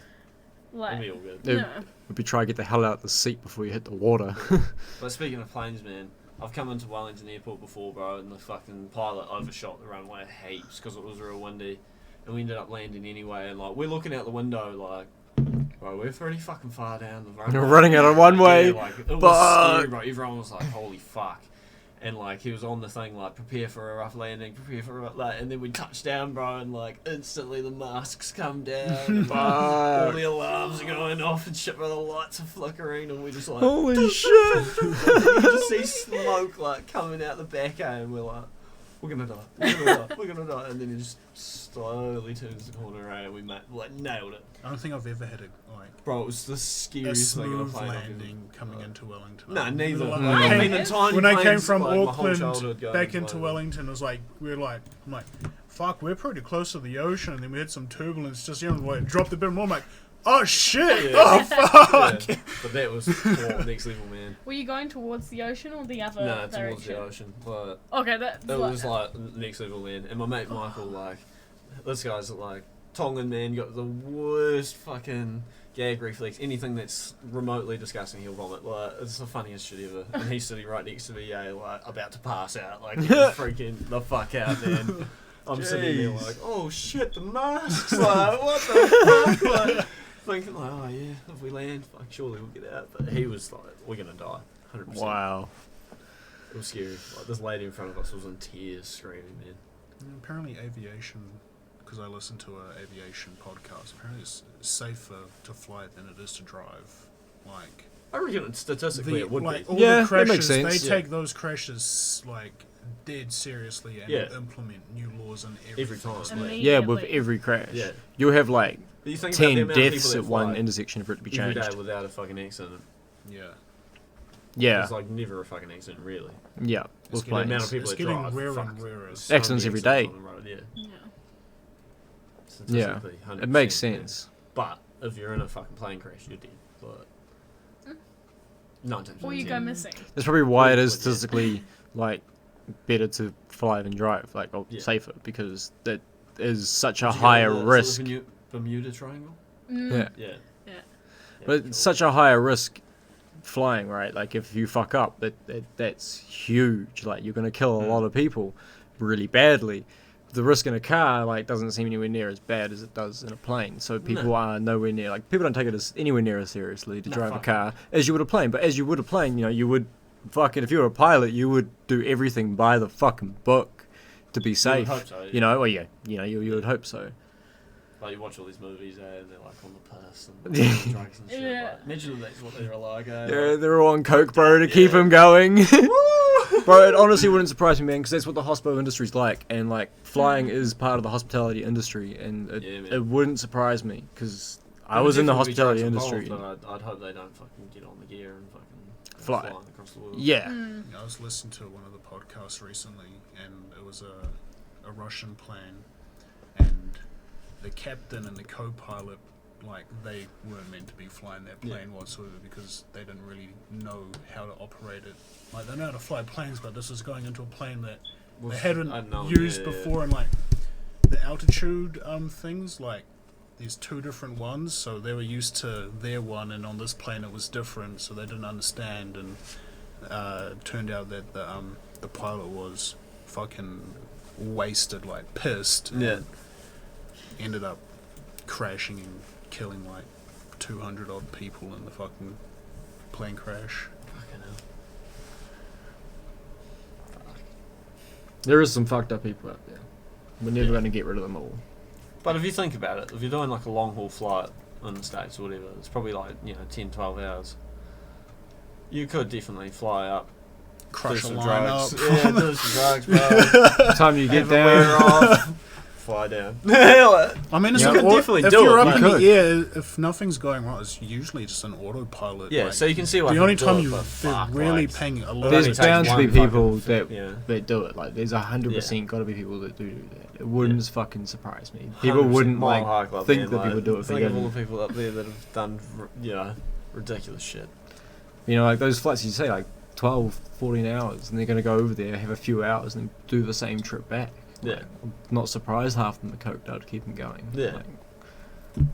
Like it'd be all good. Yeah. no. Would be try to get the hell out of the seat before you hit the water. But speaking of planes, man, I've come into Wellington Airport before, bro, and the fucking pilot overshot the runway heaps because it was real windy, and we ended up landing anyway. And like we're looking out the window, like Bro, we're pretty fucking far down the You're road. running out of one way. Yeah, like, it was Fuck. scary, bro. Everyone was like, holy fuck. And like, he was on the thing, like, prepare for a rough landing, prepare for a rough landing. And then we touched down, bro, and like, instantly the masks come down. And, like, all the alarms are going off and shit, bro. The lights are flickering, and we're just like, Holy shit! you just see smoke, like, coming out the back end, and we're like, we're gonna die, we're gonna die, we're gonna die. And then he just slowly turns the corner around, and we nailed it. I don't think I've ever had Bro, it was the a scariest thing on a smooth plane. landing coming into Wellington. No, neither. Like, Mm. I've been in tiny when I came planes, from like, my whole Auckland childhood going back to into Wellington. Wellington, it was like I'm like, fuck, we're pretty close to the ocean, and then we had some turbulence. Just like dropped a bit more. I'm like, oh shit! Yeah. Oh fuck! Yeah, but that was next level, man. Were you going towards the ocean or the other No, direction? towards the ocean. But Okay, that's it was like next level, man. And my mate Michael, like, this guy's like Tongan, man, got the worst fucking gag reflex. Anything that's remotely disgusting, he'll vomit. Like, it's the funniest shit ever. And he's sitting right next to me, yeah, like about to pass out, like freaking the fuck out, man. I'm sitting there like, oh shit, the masks, like what the fuck, like, thinking like, oh yeah, if we land, fuck, surely we'll get out. But he was like, we're gonna die, 100%. Wow. It was scary. Like, this lady in front of us was in tears, screaming, man. And apparently, aviation, because I listen to an aviation podcast. Apparently, it's safer to fly than it is to drive. Like I reckon statistically it would like be. all Yeah, the that makes crashes, sense. they take those crashes like dead seriously and Yeah. implement new laws and everything. Every time. It's Like, like, Yeah, with Immediately. every crash. Yeah. You'll have like But you think about the 10 amount of deaths people at that one fly intersection for it to be every changed. day without a fucking accident. yeah, Yeah, It's like never a fucking accident, really. yeah, It's with getting- The amount planes. of people It's that getting drive. rarer fuck, and rarer. there's so Accidents many every day. on the road, yeah. Yeah. Yeah, Statistically, it makes 100%, yeah. sense. But if you're in a fucking plane crash, you're dead. But 9 times. Or you go missing. That's probably why it is Yeah. statistically like better to fly than drive, like or Yeah. safer, because that is such a higher risk. Bermuda Triangle. Mm. Yeah, Yeah. Yeah. but it's such a higher risk flying, right? Like if you fuck up, that's huge. Like you're gonna kill a lot of people really badly. The risk in a car like doesn't seem anywhere near as bad as it does in a plane. So people No. are nowhere near, like people don't take it as anywhere near as seriously to No, drive a fuck car as you would a plane. But as you would a plane, you know, you would fucking, if you were a pilot, you would do everything by the fucking book to be safe. hope so, You know, well yeah, you know, you would hope so. Like you watch all these movies, and they're like on the piss and doing drugs and shit. Yeah. Like, imagine if that's what they're like. They're all on coke, bro, to keep them going. Bro, it honestly wouldn't surprise me, man, because that's what the hospital industry's like, and like flying is part of the hospitality industry, and Yeah, man. it wouldn't surprise me because I was in the hospitality industry. But I'd hope they don't fucking get on the gear and fucking Fly. flying across the world. Yeah, Mm. I was listening to one of the podcasts recently, and it was a Russian plane, and the captain and the co-pilot, like, they weren't meant to be flying that plane whatsoever because they didn't really know how to operate it. Like, they know how to fly planes, but this is going into a plane that they hadn't unknown, used yeah. before, and like the altitude things, like there's two different ones, so they were used to their one, and on this plane it was different, so they didn't understand, and it turned out that the pilot was fucking wasted, like pissed, Yeah. and ended up crashing and killing like 200 odd people in the fucking plane crash. Fucking hell. there is some fucked up people out there. We're never going to get rid of them all. But if you think about it, if you're doing like a long haul flight in the States or whatever, it's probably like, 10, 12 hours. You could definitely fly up, Crush do a some line drugs. up. Yeah, do some drugs, bro. By the time you get Have a wear down, off, fly down. Like, I mean, it's Yeah. an You could definitely if do you're it, up like- in the Could. air, if nothing's going wrong, it's usually just an autopilot. yeah, like, so you can see what the I only can time do it, you but they're fuck, really like, paying a it lot. only there's takes bound to one be people fucking- that yeah. that do it. Like there's 100% got to be people that do that. It wouldn't fucking surprise me. People 100% wouldn't Mile like High Club, think man, that like, people do it if they think of all didn't. the people up there that have done, ridiculous shit. You know, like those flights you say, like 12, 14 hours, and they're going to go over there, have a few hours, and do the same trip back. Yeah. Like, I'm not surprised half of them are coked out to keep them going. Yeah. Like,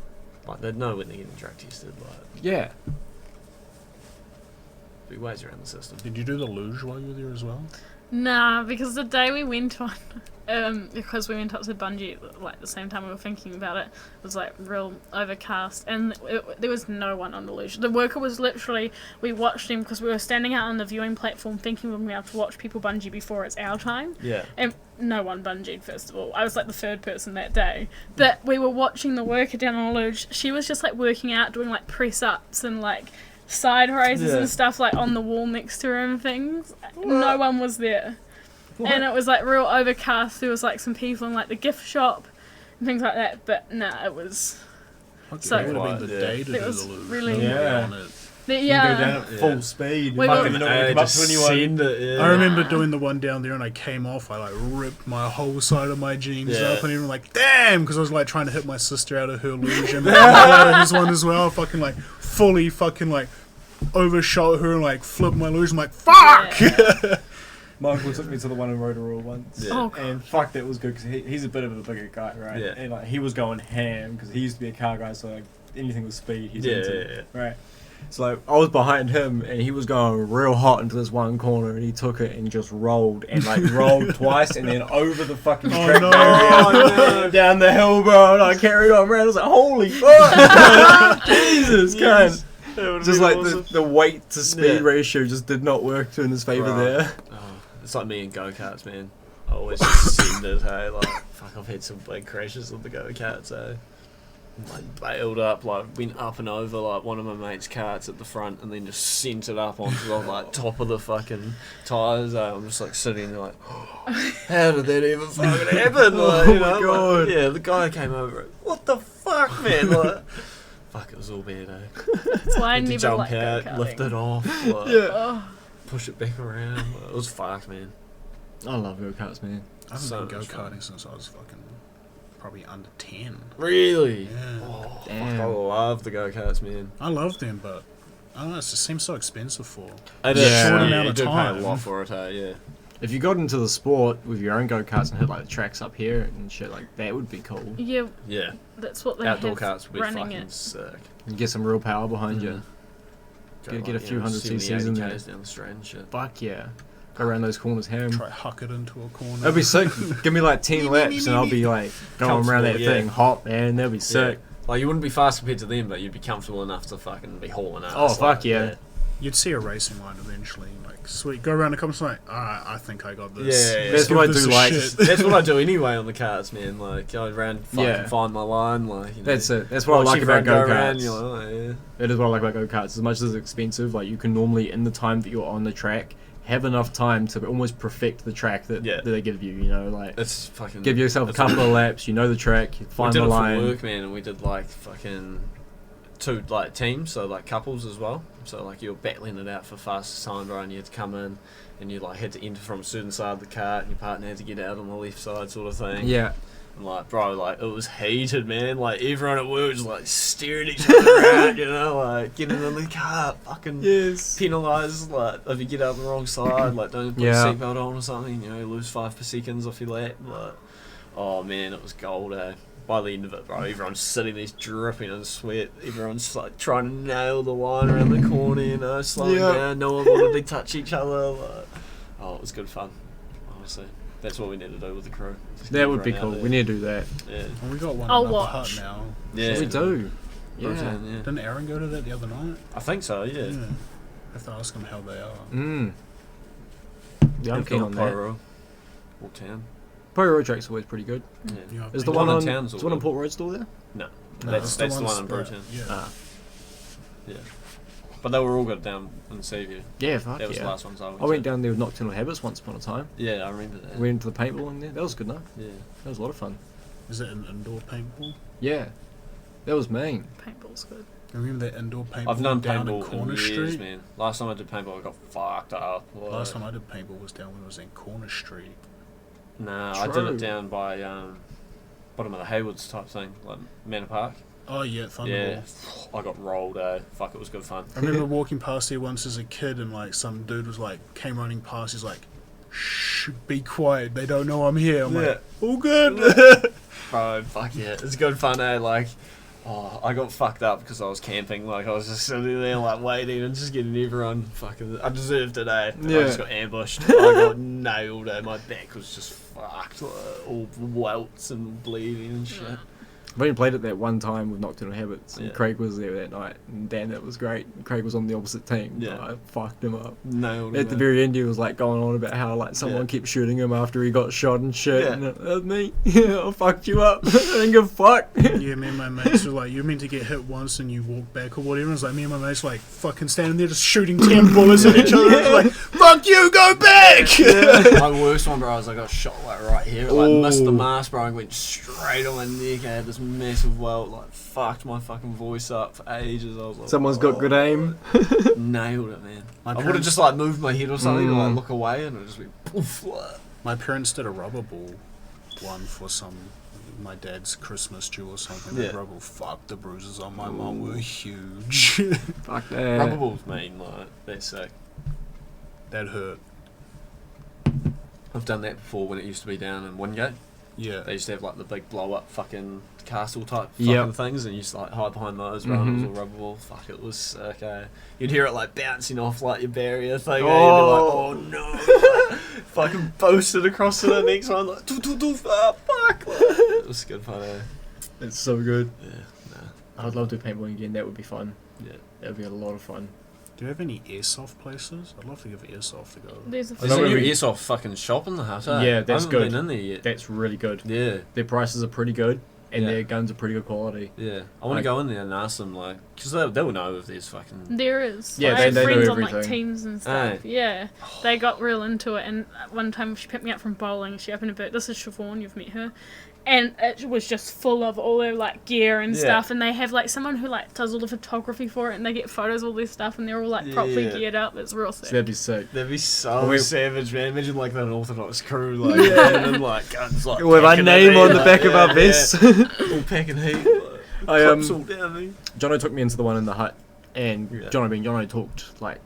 Like, they'd know when they're getting drug tested, like. yeah. Big ways around the system. Did you do the luge while you were there as well? Nah, because the day we went on, because we went up to Bungee like the same time we were thinking about it, it was like real overcast, and there was no one on the luge. The worker was literally, we watched him because we were standing out on the viewing platform thinking we'd be able to watch people bungee before it's our time. Yeah. And no one bungeed, first of all. I was like the third person that day. But we were watching the worker down on the luge. She was just like working out, doing like press ups and like side raises and stuff like on the wall next to her and things. No one was there. And it was like real overcast. There was like some people in like the gift shop and things like that. But nah, it was. So it would have been the day to do was the luge. really Yeah. The, You go down at full speed. We Fucking were- not gonna come up to anyone. I remember doing the one down there, and I came off. I like ripped my whole side of my jeans up, and even like, damn, because I was like trying to hit my sister out of her luge, and his one as well. Fucking like fully fucking like overshot her and like flipped my luge. I'm like, fuck. Yeah. Michael took me to the one in Rotorua once, Oh, and fuck, that was good because he's a bit of a bigger guy, right? Yeah. And like he was going ham because he used to be a car guy, so like anything with speed, he's into, right? So like, I was behind him, and he was going real hot into this one corner, and he took it and just rolled, and like rolled twice, and then over the fucking track barrier, down the hill, bro. And I carried on around. I was like, holy fuck, Jesus, cunt. Just like awesome. the weight to speed ratio just did not work to in his favour there. Oh, it's like me and go-karts, man. I always just send it, hey, like, fuck, I've had some big crashes with the go-karts, eh. Like, bailed up, like, went up and over, like, one of my mate's carts at the front, and then just sent it up onto the, like, top of the fucking tyres, eh. I'm just, like, sitting there, like, how did that even fucking happen? Like, you know, my God. Like, yeah, the guy came over, what the fuck, man? Like, fuck, it was all bad, eh. That's why I Had to never jump liked out, go-karting. lift it off, like, Oh, push it back around. It was fucked, man. I love go-karts, man. I haven't So been much fun. go-karting since I was fucking probably under 10. Really? Yeah. Oh, fuck, Damn. I love the go-karts, man. I love them, but I don't know, it just seems so expensive for. It is. is. Short amount You of do pay time. a lot for it, yeah. If you got into the sport with your own go-karts and hit like the tracks up here and shit, like that would be cool. yeah, Yeah. that's what they Outdoor have carts would be running fucking it. sick. You get some real power behind you. Go Get a few hundred 70, cc's in 80 there. Ks down the straight and shit. Fuck yeah. Go around those corners ham. Try huck it into a corner. That'd be sick. Give me like 10 laps and I'll be like going around that Comfortable, yeah. thing hot, man. That'd be sick. Like, you wouldn't be fast compared to them, but you'd be comfortable enough to fucking be hauling ass. Oh, like, fuck yeah. You'd see a racing line eventually. Like, sweet, go around the corner, like, alright, I think I got this. Yeah, yeah, That's Let's what I give do this a like. shit. That's what I do anyway on the carts, man. Like, go around, fucking Yeah. find my line, like, you know. That's it. That's what I watch like about everyone go around, go-karts. you're like, oh, yeah. That is what I like about go-karts. As much as it's expensive, like you can normally, in the time that you're on the track, have enough time to almost perfect the track that they give you, you know, like It's fucking... give yourself a it's couple of laps, you know the track, you find we the did it line. for work, man, and we did like fucking 2 like teams, so like couples as well. So like you were battling it out for fastest time, bro, and you had to come in and you like had to enter from a certain side of the cart, and your partner had to get out on the left side, sort of thing. Yeah. And like, bro, like it was heated, man. Like everyone at work was like staring each other around, you know, like getting in the car, fucking penalised. Like if you get out on the wrong side, like don't put a seatbelt on or something, you know, you lose 5 per second off your lap. Like, oh man, it was gold, eh? By the end of it, bro, everyone's sitting there dripping in sweat. Everyone's like trying to nail the line around the corner, you know, slowing down. No one wanted to touch each other. Like, oh, it was good fun, honestly. That's what we need to do with the crew. Just That get would be everyone cool. out We there. need to do that. Yeah. Well, we got one I'll in Upper watch. Hutt now. Yeah. We do. Yeah. Rotan, yeah. Didn't Aaron go to that the other night? I think so, yeah. I have to ask him how they are. Mm. Yeah, I'm keen on that. Pyro. Or town. Pyro Road Track's always pretty good. Yeah. Yeah, I've Is been the one in on town's is all the one on good. Port Road still there? No. No, That's the one in that- Bruton. Yeah. Ah. Yeah. But they were all good down in Seaview. Yeah, fuck That was yeah. the last ones I went I went to. down there with Nocturnal Habits once upon a time. Yeah, I remember that. Went into the paintball in there. That was good enough. Yeah. That was a lot of fun. Is it an indoor paintball? Yeah. That was mean. Paintball's good. Remember that indoor paintball I've known down in paintball Corner in years, Street? man. Last time I did paintball, I got fucked up. Like, Last time I did paintball was down when it was in Corner Street. Nah, I did True. it down by bottom of the Haywoods type thing, like Manor Park. Oh yeah, Thunderball. Yeah, I got rolled. Fuck, it was good fun. I remember walking past there once as a kid, and like some dude was like, came running past. He's like, "Shh, be quiet. They don't know I'm here." I'm like, "All good." Bro, fuck yeah, it's good fun, eh? Like, Oh, I got fucked up because I was camping. Like, I was just sitting there, like, waiting and just getting everyone fucking... I deserved it, eh? Yeah. I just got ambushed. I got nailed, eh? My back was just fucked. Like, all welts and bleeding and shit. I've only played it that one time with Nocturnal Habits, and Yeah. Craig was there that night, and damn, that was great. Craig was on the opposite team. Yeah. I fucked him up. Nailed At it. the very end, he was like going on about how like someone Yeah. kept shooting him after he got shot and shit. Yeah. And that was me. Yeah, I fucked you up. I didn't give a fuck. Yeah, me and my mates were like, you're meant to get hit once and you walk back or whatever. It's like me and my mates were like fucking standing there just shooting 10 bullets at each other. It's like, fuck you, go back! My worst one, bro, was I got shot like right here. Like missed the Ooh. mask, bro. I went straight on my neck. I had this massive welt. Like fucked my fucking voice up for ages. I was like, Someone's got good aim. nailed it, man. My I would have parents- just like moved my head or something to like Mm. look away, and it would just be poof. Like. My parents did a rubber ball one for my dad's Christmas due or something. Yeah. The rubber ball, fuck, the bruises on my mum were huge. Fuck that. Rubber balls mean like that's sick. That hurt. I've done that before when it used to be down in Wingate. Yeah. They used to have like the big blow up fucking castle type fucking Yep. things, and you used to like hide behind those, bro. And it was all rubber ball. Fuck, it was sick. You'd hear it like bouncing off like your barrier thing. Oh. You'd be like, oh no! Fucking boasted across to the next one, like doo, doo, doo, fuck. It was good fun. It's so good. Yeah, nah, I'd love to do paintballing again. That would be fun. yeah. That would be a lot of fun. Do you have any airsoft places? I'd love to give airsoft a go. There's a There's know a where new we- airsoft fucking shop in the house. Eh? Yeah, that's I haven't good. been in there yet. That's really good. Yeah. Their prices are pretty good, and Yeah. their guns are pretty good quality. Yeah, I want to Like- go in there and ask them, like, because they'll know if there's fucking... There is. Yeah, I have they know friends on like everything. teams and stuff. Aye. Yeah, they got real into it. And one time she picked me up from bowling. She happened to be. This is Siobhan. You've met her. And it was just full of all their like gear and Yeah. stuff. And they have like someone who like does all the photography for it. And they get photos of all their stuff. And they're all like properly Yeah. geared up. It's real So sick. that'd be sick. That'd be so We- savage, man. Imagine like an Orthodox crew, like, and like guns, like, With our packing name it on in, the back of our vests. all packing heat. Like, I clips all down me. Jono took me into the one in the hut, and Yeah. Jono talked like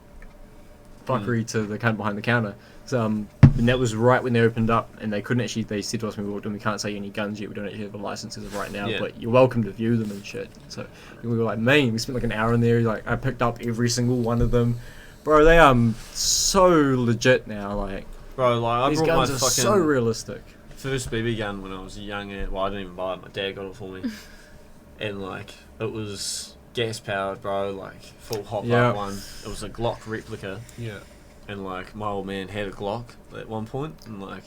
fuckery to the cunt behind the counter. So, and that was right when they opened up, and they couldn't actually. They said to us when we walked in, "We can't say any guns yet. We don't actually have a license as of right now, Yeah. but you're welcome to view them and shit." So we were like, "Man, we spent like an hour in there. Like, I picked up every single one of them, bro. They are so legit now. Like, Bro, like, I these brought my guns are fucking so realistic." first BB gun when I was young. Well, I didn't even buy it. My dad got it for me. And, like, it was gas powered, bro. Like, full hop Yeah. up one. It was a Glock replica. Yeah. And like my old man had a Glock at one point, and like,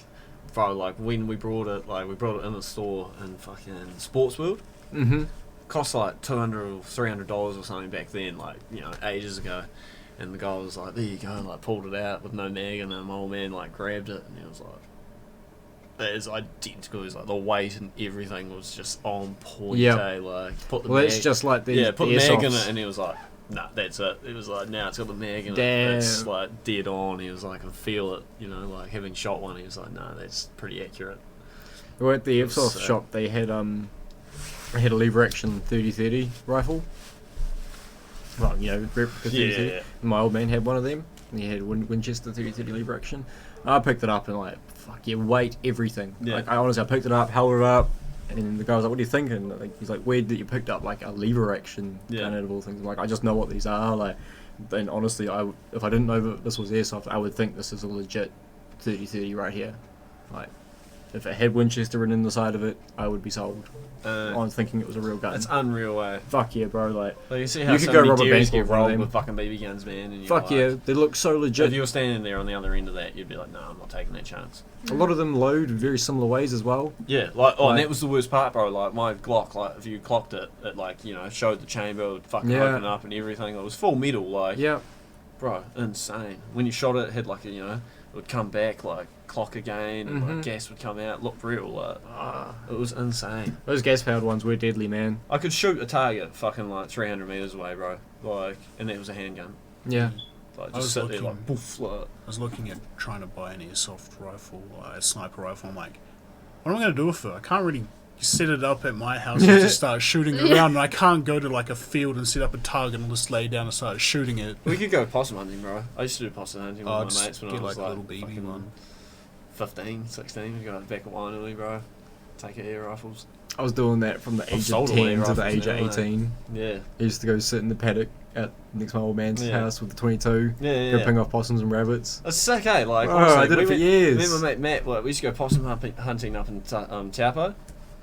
bro, like when we brought it in the store in fucking Sports World, Mm-hmm. cost like $200 or $300 or something back then, like, you know, ages ago. And the guy was like, "There you go," like pulled it out with no mag, and then my old man like grabbed it, and he was like, "That is identical." He's like, the weight and everything was just on point. Yep. Eh? Like, put the Well, mag, that's just like the put the mag in airsofts. it, and he was like, "Nah, that's it." It was like, "Now it's got the mag in it. Damn. It's like dead on." He was like, "I can feel it," you know, like having shot one. He was like, "No, that's pretty accurate." Well, at the It was airsoft sick. shop, they had a lever action 30-30 rifle. Well, you know, replica 30-30. Yeah. My old man had one of them. And he had Winchester 30-30 lever action. I picked it up and like, fuck yeah, weight, everything. Yeah. Like, I honestly, I picked it up, held it up, and then the guy was like, "What do you think?" And like, he's like, "Weird that you picked up like a lever action Yeah. gun out of all things." I'm like, I just know what these are. Like, and honestly, if I didn't know that this was airsoft, I would think this is a legit 30-30 right here. Like, if it had Winchester written in the side of it, I would be sold. I was thinking it was a real gun. It's unreal, eh? Fuck yeah, bro. Like, Like you see how You could so go many rob a deers bank get with one of robbed them. with fucking BB guns, man. And you're fuck like, yeah, they look so If legit. you were standing there on the other end of that, you'd be like, "No, I'm not taking that chance." A lot of them load in very similar ways as well. Yeah, like, and Like- that was the worst part, bro. Like, my Glock, like, if you clocked it, it, like, you know, showed the chamber, it would fucking Yeah. open up and everything. It was full metal, like, Yeah. bro, insane. When you shot it, it had, like, a, you know, it would come back, like, clock again, and, Mhm. like, gas would come out, looked real, like, it was insane. Those gas powered ones were deadly, man. I could shoot a target fucking, like, 300 metres away, bro. Like, and that was a handgun. Yeah. Like, I was just sit there, looking- like, poof, like, I was looking at trying to buy an airsoft rifle, a sniper rifle. I'm like, what am I going to do with it? I can't really set it up at my house and just start shooting around. And I can't go to like a field and set up a target and just lay down and start shooting it. we could go possum hunting, bro. I used to do possum hunting with Oh, my just mates when get I was like a little like BB fucking one. 15, 16. We go out the back of Waitanui, bro. Take our air rifles. I was doing that from the age of sold away 10 to the rifles age of now, eh? 18. Yeah. I used to go sit in the paddock at next to my old man's Yeah. house with the 22. Yeah, Go yeah. ping off possums and rabbits. It's sick, eh? Like, Bro, honestly, I did it for years. Me and my mate Matt, like, we used to go possum hunting up in Taupo.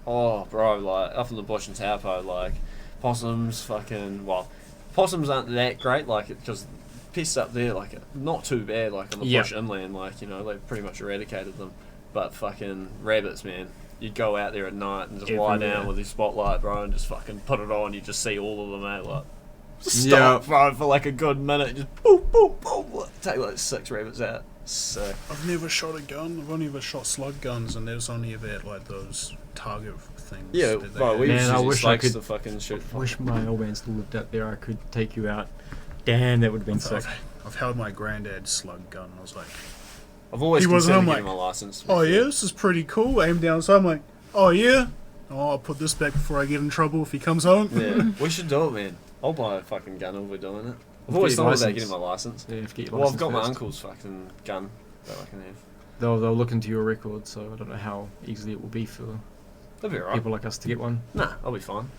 Oh, bro, like, up in the bush in Taupo, like, possums fucking, well, possums aren't that great, like, because pests up there, like, not too bad, like, on the Yep. bush inland, like, you know, they've pretty much eradicated them. But fucking rabbits, man. You'd go out there at night and just lie Everywhere. down with your spotlight, bro, and just fucking put it on, you just see all of them, eh? Like, stop, Yep. bro, for like a good minute, just boop, boop, boop, take like 6 rabbits out. Sick. I've never shot a gun. I've only ever shot slug guns, and there's only ever had like those target things. Yeah, that they bro, had. we Man, used to I use wish I slugs could- to fucking shoot. Wish my old man still lived out there. I could take you out. Damn, that would have been sick. I've held my granddad's slug gun. I was like, I've always He wasn't, considered I'm getting like, my license. oh yeah, this is pretty cool. Aim down, so I'm like, oh yeah. Oh, I'll put this back before I get in trouble if he comes home. Yeah, we should do it, man. I'll buy a fucking gun if we're doing it. I've Get always your thought about license. getting my license. Yeah, you have to get your Well, I've license got my first. uncle's fucking gun that I can have. They'll look into your record, so I don't know how easily it will be for That'd be alright. people like us to get one. Nah, I'll be fine.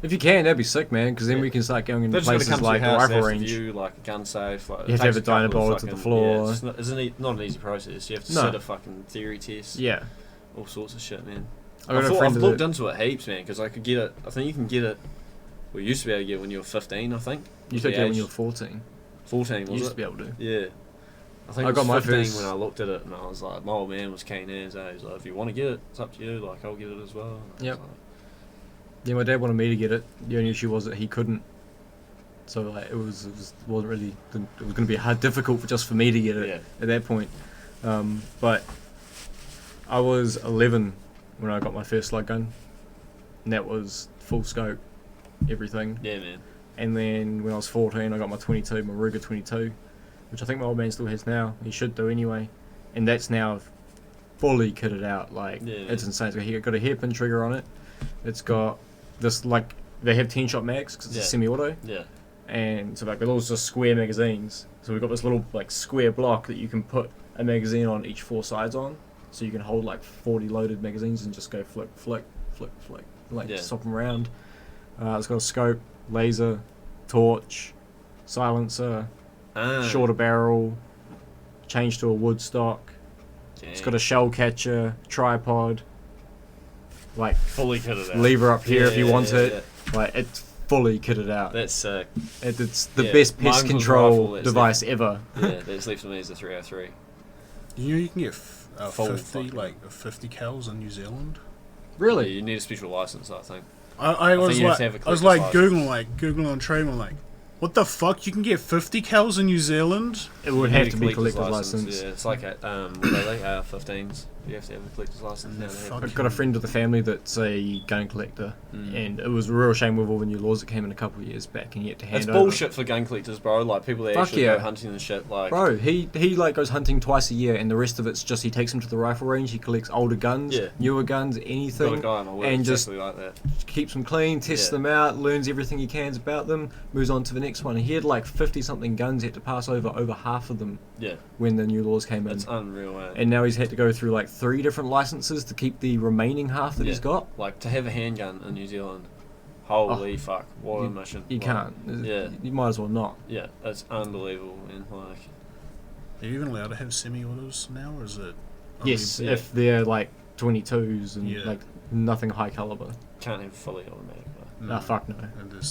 If you can, that'd be sick, man, because then Yeah. we can start going They're into just gonna places come like to the your house, they rifle have to range. view, like a gun safe. Like, You have to have a dynamo to the floor. Yeah, it's not an easy process. You have to No. sit a fucking theory test. Yeah. All sorts of shit, man. I got a I've friend looked that into it heaps, man, because I could get it. I think you can get it. We used to be able to get it when you were 15, I think. you was took the it when age. you were 14. 14, You was used it? to be able to. Yeah. I think I I got was my 15 first- when I looked at it, and I was like, my old man was keen as, eh? He's like, if you want to get it, it's up to you. Like, I'll get it as well. And I was Yep. like, Yeah, my dad wanted me to get it. The only issue was that he couldn't. So like it wasn't really. It was going to be difficult for me to get it Yeah. at that point. But I was 11 when I got my first slug gun, and that was full scope, everything. Yeah, man. And then when I was 14, I got my 22, my Ruger 22, which I think my old man still has now. He should do anyway, and that's now fully kitted out. Like Yeah, it's man. insane. It's got a hairpin trigger on it. It's got this like they have 10-shot mags because it's Yeah. a semi-auto, Yeah. and so like they're all just square magazines. So we've got this little like square block that you can put a magazine on each 4 sides on, so you can hold like 40 loaded magazines and just go flick, flick, flick, flick, like Yeah. swap them around. It's got a scope, laser, torch, silencer, shorter barrel, change to a wood stock. It's got a shell catcher, tripod, like fully kitted out. lever up here if you want it. Yeah. Like it's fully kitted out. That's sick. It's the Yeah, best my pest uncle's control rifle is device ever. Yeah, that's left for me as a 303. You know you can get Full 50 fucking- like 50 cals in New Zealand. Yeah, Really? you need a special license, I think. I was think you have like, to have a I was collector's Googling on Trademark, like, what the fuck? You can get 50 cals in New Zealand? It would You have need to a be collector's license. Yeah, it's like what are they? AR-15s. You have to have a collector's license. Yeah, now. fuck. I've got a friend of the family that's a gun collector, and it was a real shame with all the new laws that came in a couple of years back, and you had to hand It's over. bullshit for gun collectors, bro. Like people that Fuck actually yeah. go hunting and shit. Like, Bro, he like goes hunting twice a year, and the rest of it's just he takes them to the rifle range. He collects older guns, Yeah. newer guns, got a anything, guy in my work and just exactly like that. keeps them clean, tests Yeah. them out, learns everything he can about them, moves on to the next one. He had like 50 something guns. He had to pass over half of them Yeah, when the new laws came in. it's unreal, man. And now he's had to go through like 3 different licenses to keep the remaining half that Yeah. he's got. Like to have a handgun in New Zealand, holy fuck, what a mission! You Like, can't. Yeah. You might as well not. Yeah, it's unbelievable, man. Like, Are you even allowed to have semi-autos now, or is it? Yes, yeah. if they're like 22s and Yeah. like nothing high caliber. can't have fully automatic. Bro. Nah, fuck no.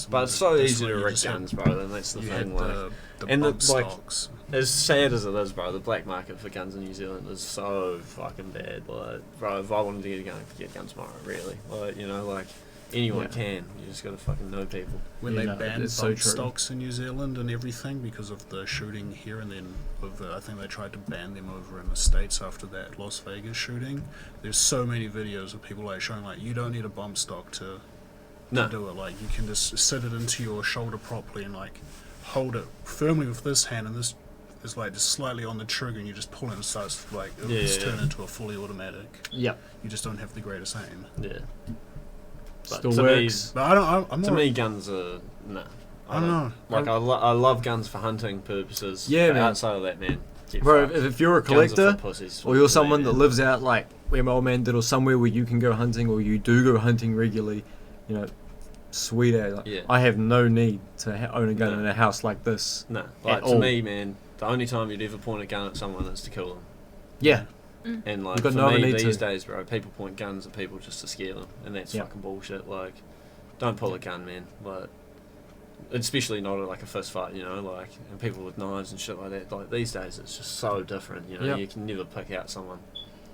But it's so this easy to one you rig just had- guns, bro. And that's the You thing. had Like, the and the, bump like, stocks. as sad as it is, bro, the black market for guns in New Zealand is so fucking bad. Like, bro, if I wanted to get a gun, I could get guns tomorrow. Really, like, you know, like anyone Yeah. can. You just gotta fucking know people. When Yeah, they no, banned it's so bump true. stocks in New Zealand and everything because of the shooting here, and then over, I think they tried to ban them over in the States after that Las Vegas shooting. There's so many videos of people like showing like you don't need a bump stock to No. do it. Like you can just sit it into your shoulder properly and like hold it firmly with this hand, and this is like just slightly on the trigger, and you just pull it and it starts like it'll Yeah, just yeah, turn yeah. into a fully automatic. Yep. You just don't have the greatest aim. Yeah. But Still to works. But I don't. I'm Me, to not. me, guns are no. I don't know. Like I love guns for hunting purposes. Yeah, but man. outside of that, man. get Bro, fucked. if you're a Guns are collector, for pussies or you're for me, someone that man. lives out like where my old man did, or somewhere where you can go hunting, or you do go hunting regularly, you know, sweet as. Like, Yeah. I have no need to own a gun No. in a house like this. No, like to all. me, man, the only time you'd ever point a gun at someone is to kill them. Yeah. And like You've got for no other me need these to. days, bro, people point guns at people just to scare them, and that's Yep. fucking bullshit. Like, don't pull a gun, man. Like, especially not at like a fist fight, you know, like, and people with knives and shit like that. Like these days, it's just so different. You know, Yep. you can never pick out someone.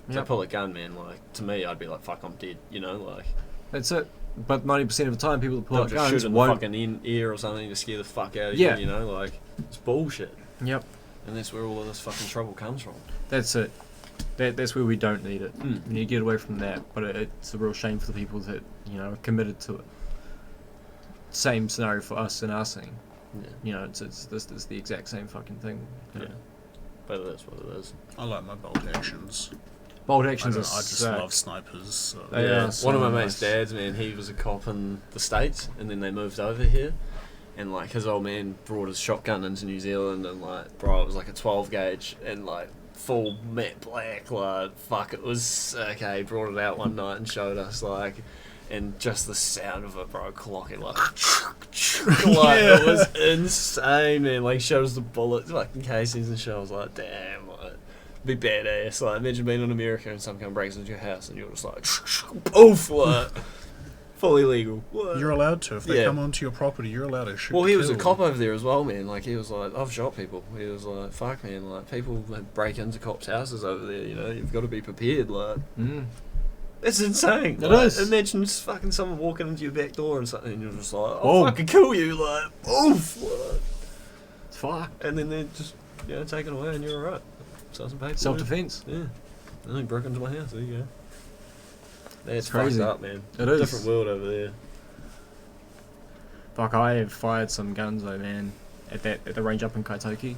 If Yep. they pull a gun, man, like to me, I'd be like, fuck, I'm dead. You know, like That's it. But 90% of the time, people that pull they'll out just shoot guns in the won't. fucking ear or something to scare the fuck out of Yeah. you. You know, like it's bullshit. Yep. And that's where all of this fucking trouble comes from. That's it. That's where we don't need it. Mm. We need to get away from that. But it's a real shame for the people that, you know, are committed to it. Same scenario for us in our scene. Yeah. You know, it's the exact same fucking thing. You know. Yeah. But it is what it is. I like my bolt actions. Bolt I actions are just sick. love snipers. So. They Yeah, are so one of my nice. mate's dads, man, he was a cop in the States, and then they moved over here, and like his old man brought his shotgun into New Zealand, and like, bro, it was like a 12 gauge, and like full matte black, like fuck, it was sick. He brought it out one night and showed us, like, and just the sound of it, bro, clocking like, like it was insane, man. Like showed us the bullets, fucking casings and shit. I was like, damn, like. Be badass. Like imagine being in America and some kind of breaks into your house and you're just like, poof, like, fully legal. What? You're allowed to. If they Yeah. come onto your property, you're allowed to shoot. Well, to he was a kill. cop over there as well, man. Like he was like, I've shot people. He was like, fuck, man. Like people that break into cops' houses over there. You know, you've got to be prepared. Like Mm. it's insane. It Like, is. Imagine just fucking someone walking into your back door and something, and you're just like, Whoa. I'll fucking kill you. Like, oof. Like, Fuck. and then they're just taken away, and you're alright. Sell some paper. Self-defense. Yeah. And he broke into my house. There you go. That's crazy. fucked up, man. It is. Different world over there. Fuck, I have fired some guns though, man. At the range up in Kaitoki.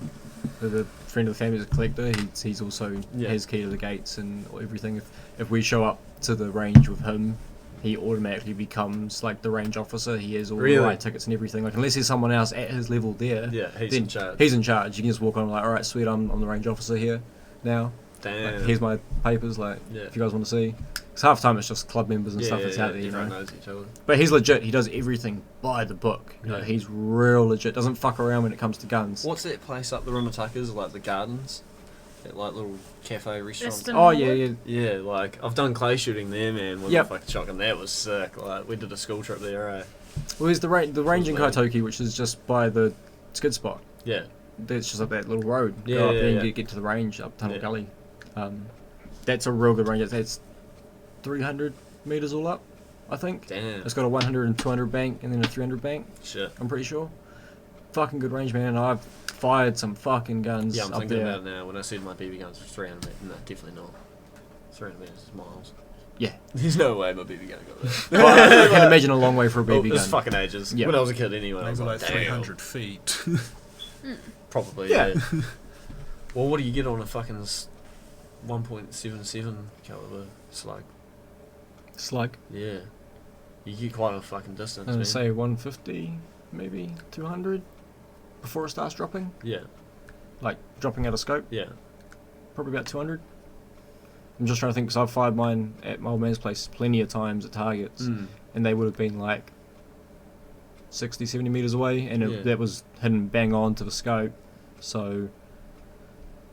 With a friend of the family is a collector. He's also Yeah. has key to the gates and everything. If we show up to the range with him, he automatically becomes like the range officer. He has all Really? the right tickets and everything. Like unless there's someone else at his level there, Yeah, he's then in charge. he's in charge. You can just walk on like, all right, sweet, I'm the range officer here now. Damn. Like, here's my papers. Like, Yeah. if you guys want to see. Because half the time it's just club members and stuff that's out there, you everyone know. knows each other. But he's legit. He does everything by the book. You know, Yeah. he's real legit. Doesn't fuck around when it comes to guns. What's that place up the Rimatuckers, like the gardens? That like little cafe restaurant. Just in Oh yeah, Norwood? yeah. Yeah, like I've done clay shooting there, man, with Yep. a fucking shotgun. That was sick. Like we did a school trip there, eh? Well, there's the range in Cool. Kaitoki, which is just by the skid spot. Yeah. It's just up that little road. Yeah, Go up yeah, there yeah. and get to the range up Tunnel Yeah. Gully. That's a real good range. That's 300 meters all up, I think. Damn. It's got a 100 and 200 bank and then a 300 bank. Shit. I'm pretty sure. Fucking good range, man. And I've fired some fucking guns Yeah, I'm up thinking there. about it now. When I said my BB guns were 300 meters, no, definitely not. 300 meters is miles. Yeah. There's no way my BB gun got there. Well, I can imagine a long way for a Well, BB it was gun. fucking ages. Yeah. When I was a kid, anyway. I Maybe was like like, 300 feet. Probably, Yeah. yeah. Well, what do you get on a fucking 1.77 caliber slug? Slug. Yeah. You get quite a fucking distance, And man. say 150, maybe 200 before it starts dropping. Yeah, Like dropping out of scope, yeah. probably about 200. I'm just trying to think because I've fired mine at my old man's place plenty of times at targets, and they would have been like 60, 70 meters away, and Yeah. that was hidden bang on to the scope. So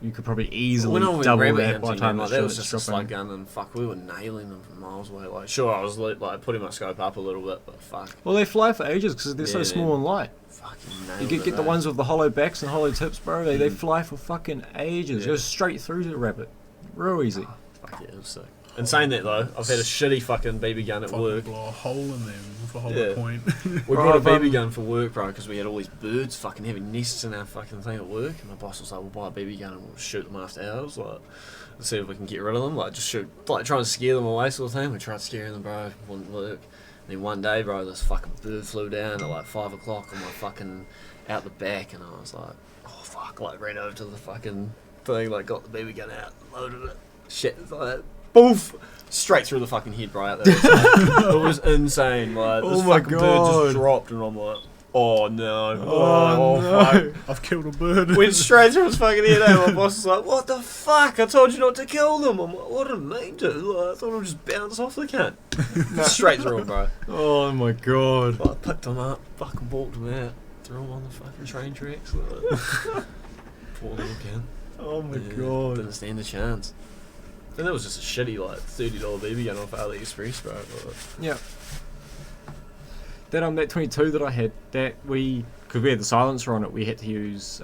you could probably easily When I went double rabbit that by the hunting, time man, like, it's that was just a dropping. slug gun, and fuck, we were nailing them from miles away. Like, sure, I was like putting my scope up a little bit, but fuck, Well, they fly for ages because they're so Yeah, small man. and light. fucking nailed You it, get the eh? ones with the hollow backs and hollow tips, bro. They Mm. fly for fucking ages. Yeah. Goes straight through the rabbit, real easy. Fuck yeah, it was sick. And saying that though, I've had a shitty fucking BB gun at Fucking work. blow a hole in them with a hollow Yeah. point. We Bro, brought a I've, BB gun for work, bro, because we had all these birds fucking having nests in our fucking thing at work. And my boss was like, "We'll buy a BB gun and we'll shoot them after hours, like, see if we can get rid of them. Like, just shoot, like, try and scare them away, sort of thing." We tried scaring them, bro, wouldn't work. And then one day, bro, this fucking bird flew down at like 5 o'clock on my fucking out the back, and I was like, "Oh fuck!" Like, ran over to the fucking thing, like, got the BB gun out, loaded it, shit, like, boof. Straight through the fucking head, bro, out there. It was insane. Like, this Oh my fucking bird God. just dropped, and I'm like, oh no. Oh, Oh, no. I've killed a bird. Went straight through his fucking head. My boss was like, what the fuck? I told you not to kill them. I'm like, what did it mean to? Like, I thought it would just bounce off the cunt. Straight through him, bro. Oh my god. I picked him up, fucking walked him out, threw him on the fucking train tracks. Like, poor little cunt. Oh my Yeah, god. Didn't stand a chance. And that was just a shitty, like, $30 BB gun off AliExpress, bro. But, Yeah. That 22 that I had, because we had the silencer on it, we had to use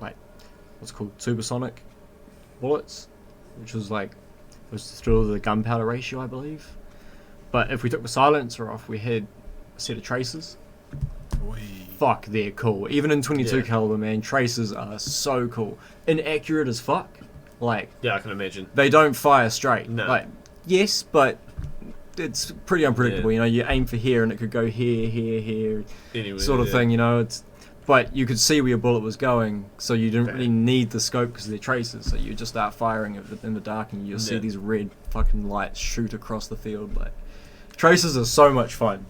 like what's called supersonic bullets, which was like was through the gunpowder ratio, I believe. But if we took the silencer off, we had a set of tracers. Fuck, they're cool. Even in 22 caliber, man, tracers are so cool. Inaccurate as fuck. Like, yeah, I can imagine. They don't fire straight. No. Like, yes, but it's pretty unpredictable. Yeah. You know, you aim for here and it could go here, Anyway, sort of thing. You know, but you could see where your bullet was going, so you didn't really need the scope because they're tracers. So you just start firing it in the dark, and you'll see these red fucking lights shoot across the field. Like, tracers are so much fun.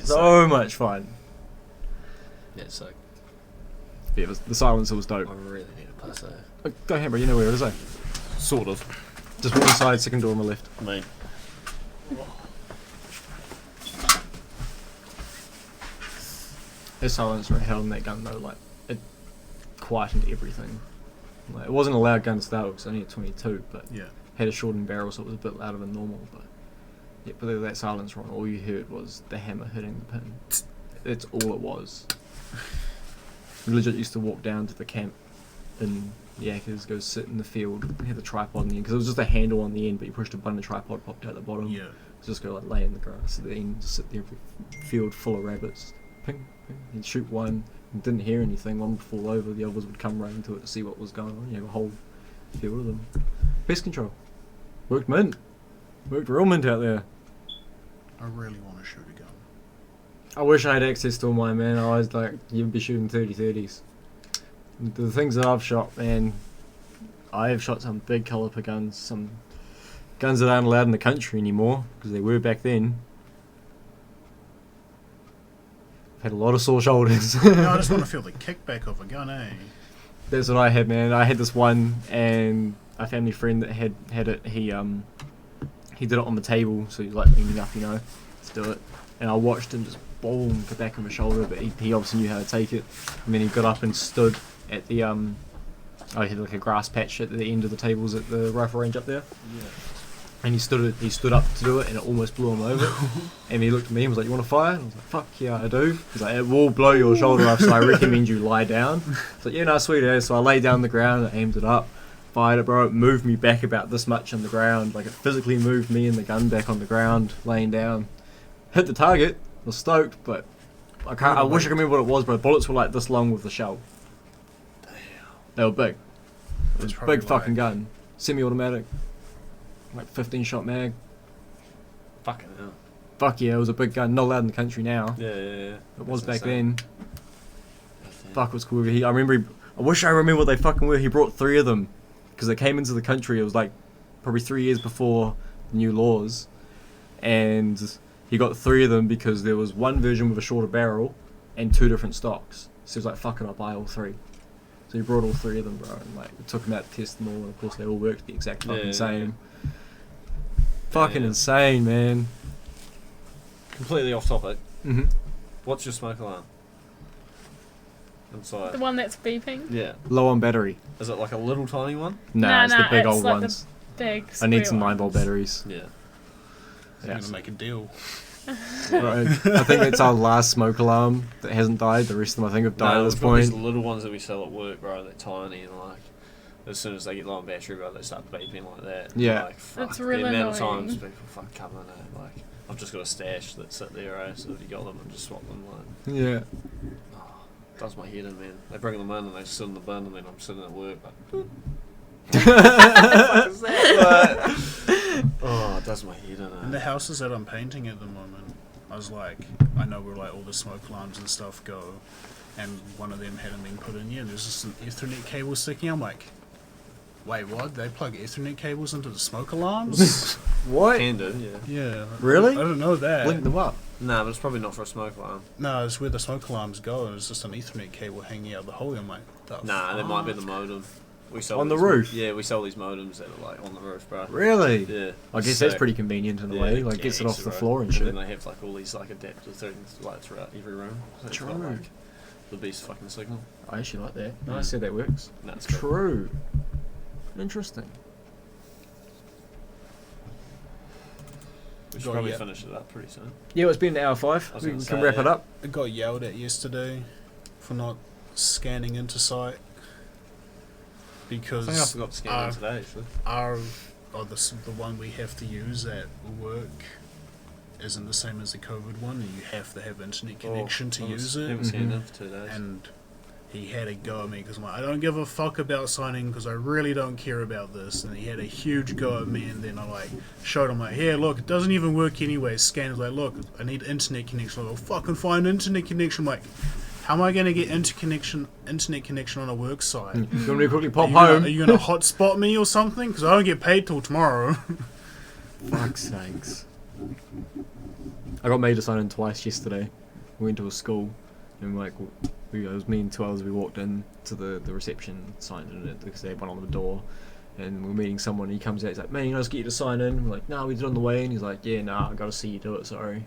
So much fun. Yeah, it's like, Yeah, the silencer was dope. I really need a pass there. Go ahead, bro. You know where it is, eh? Sort of. Just walk inside, second door on the left. I mean, His silencer held in that gun though, like, it quietened everything. Like, it wasn't a loud gun to start with, 'cause only at 22, but had a shortened barrel, so it was a bit louder than normal. But yeah, but with that silencer on, all you heard was the hammer hitting the pin. That's all it was. We legit used to walk down to the camp in Yackers, go sit in the field, had the tripod in the end, because it was just a handle on the end, but you pushed a button, the tripod popped out the bottom. Yeah. Just go like lay in the grass at the end, just sit there, field full of rabbits. Ping, ping. You'd shoot one, and didn't hear anything, one would fall over, the others would come running to it to see what was going on. You have a whole field of them. Pest Control. Worked mint. Worked real mint out there. I really want to shoot a gun. I wish I had access to mine, man. I was like, you'd be shooting 30-30s. The things that I've shot, man, I have shot some big caliber guns, some guns that aren't allowed in the country anymore, because they were back then. I've had a lot of sore shoulders. No, I just want to feel the kickback of a gun, eh? That's what I had, man. I had this one, and a family friend that had it, he did it on the table, so he's like leaning up, you know, to do it. And I watched him just boom the back of his shoulder, but he obviously knew how to take it. And then he got up and stood at the I had like a grass patch at the end of the tables at the rifle range up there. yeah. And he stood up to do it, and it almost blew him over. And he looked at me and was like, "You want to fire?" And I was like, "Fuck yeah, I do." He's like, "It will blow your shoulder off, so I recommend you lie down." I was like, "Yeah, no, sweet as." So I lay down on the ground, and aimed it up, fired it, bro. It moved me back about this much on the ground, like it physically moved me and the gun back on the ground, laying down. Hit the target. Was stoked, but I can't. I wish I could remember what it was, bro. Bullets were like this long with the shell. Damn. They were big. It was It's a big probably fucking like- gun, semi-automatic, like 15-shot mag. Fucking hell. Fuck yeah, it was a big gun. Not allowed in the country now. Yeah. It was That's back insane. then. Fuck, it was cool. I remember. I wish I remember what they fucking were. He brought 3 of them because they came into the country. It was like probably 3 years before the new laws, and he got 3 of them because there was one version with a shorter barrel and 2 different stocks. So he was like, "Fuck it, I'll buy all 3." So he brought all 3 of them, bro, and like we took them out to test them all, and of course they all worked the exact fucking Yeah. same. Fucking Yeah. insane, man. Completely off topic. hmm What's your smoke alarm? Inside. The one that's beeping. Yeah. Low on battery. Is it like a little tiny one? Nah, it's the big it's old like ones. The big. I need some square 9-volt ones. batteries. Yeah. I'm going to make a deal. Right. I think that's our last smoke alarm that hasn't died. The rest of them I think have died at this we've got these point. little ones that we sell at work, bro. They're tiny and like, as soon as they get low on battery, bro, they start beeping like that. Yeah. Like, fuck, It's really the amount of annoying. times people fucking come in it. Like, I've just got a stash that sit there, eh? So if you got them, and just swap them. Like, Yeah. oh, does my head in, man. They bring them in and they sit in the bin, and then I'm sitting at work, like, oh, it does my head in. In the houses that I'm painting at the moment, I was like, I know where like all the smoke alarms and stuff go, and one of them hadn't been put in yet. There's just an Ethernet cable sticking. I'm like, Wait, what? They plug Ethernet cables into the smoke alarms? What? Can do, yeah. Yeah. Really? I don't know that. Link them up. Nah, but it's probably not for a smoke alarm. No, it's where the smoke alarms go, and it's just an Ethernet cable hanging out the hole. I'm like, the Nah, that might be the fuck? modem. We sell On the these roof? Yeah, we sell these modems that are like on the roof, bro. Really? Yeah. I guess that's pretty convenient in a way. Like, gets it off the floor and shit. And then they have like all these like adapter things like throughout every room. So it's got, True. like the best fucking signal. I actually like that. No, I said that works. No, it's cool. True. Interesting. We should Got probably ya. finish it up pretty soon. Yeah, well, it's been hour 5. I was We gonna can say, wrap it yeah. up. I got yelled at yesterday for not scanning into site I think I because forgot to scan it today actually. the one we have to use at work isn't the same as the COVID one, and you have to have internet connection to use it. Haven't scanned Mhm. in for 2 days. And he had a go at me because I'm like, I don't give a fuck about signing because I really don't care about this. And he had a huge go at me, and then I like showed him like, here, look, it doesn't even work anyway. Scan's like, look, I need internet connection. I'll fucking find internet connection. I'm like, how am I gonna get internet connection on a work site? You want me to quickly pop Are home? you gonna hotspot me or something? Because I don't get paid till tomorrow. Fuck's sakes. I got made to sign in twice yesterday. We went to a school, and like, it was me and 2 others. We walked in to the reception, signed in it because they had one on the door, and we're meeting someone. And he comes out, he's like, "Man, I'll just get you to sign in." We're like, "No, we did it on the way." And he's like, "Yeah, nah, I gotta see you do it. Sorry."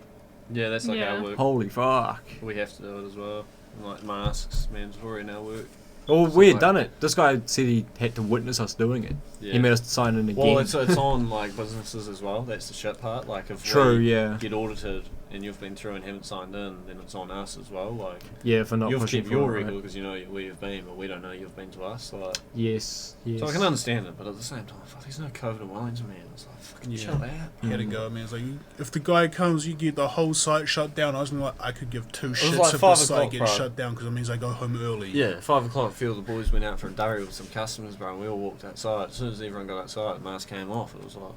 Yeah, that's like Yeah. our work. Holy fuck! We have to do it as well. And, like masks, mandatory in our work. Well, So, we had like- done it. This guy said he had to witness us doing it. Yeah. He made us sign in again. Well, it's on like businesses as well. That's the shit part. Like if True, we yeah. get audited and you've been through and haven't signed in, then it's on us as well. Like Yeah, for not you've pushing kept your forward, record right? because you know where you've been, but we don't know you've been to us. Like, Yes, yes. so I can understand it, but at the same time, fuck, there's no COVID in Wellington, man. It's like fucking Yeah. chill out. He had a go at me. It's like, if the guy comes, you get the whole site shut down. I was like, I could give two shits like if 5 the site o'clock, gets bro. shut down because it means I go home early. Yeah, 5 o'clock. A few of the boys went out for a durry with some customers, bro, and we all walked outside. As soon as everyone got outside, the mask came off. It was like,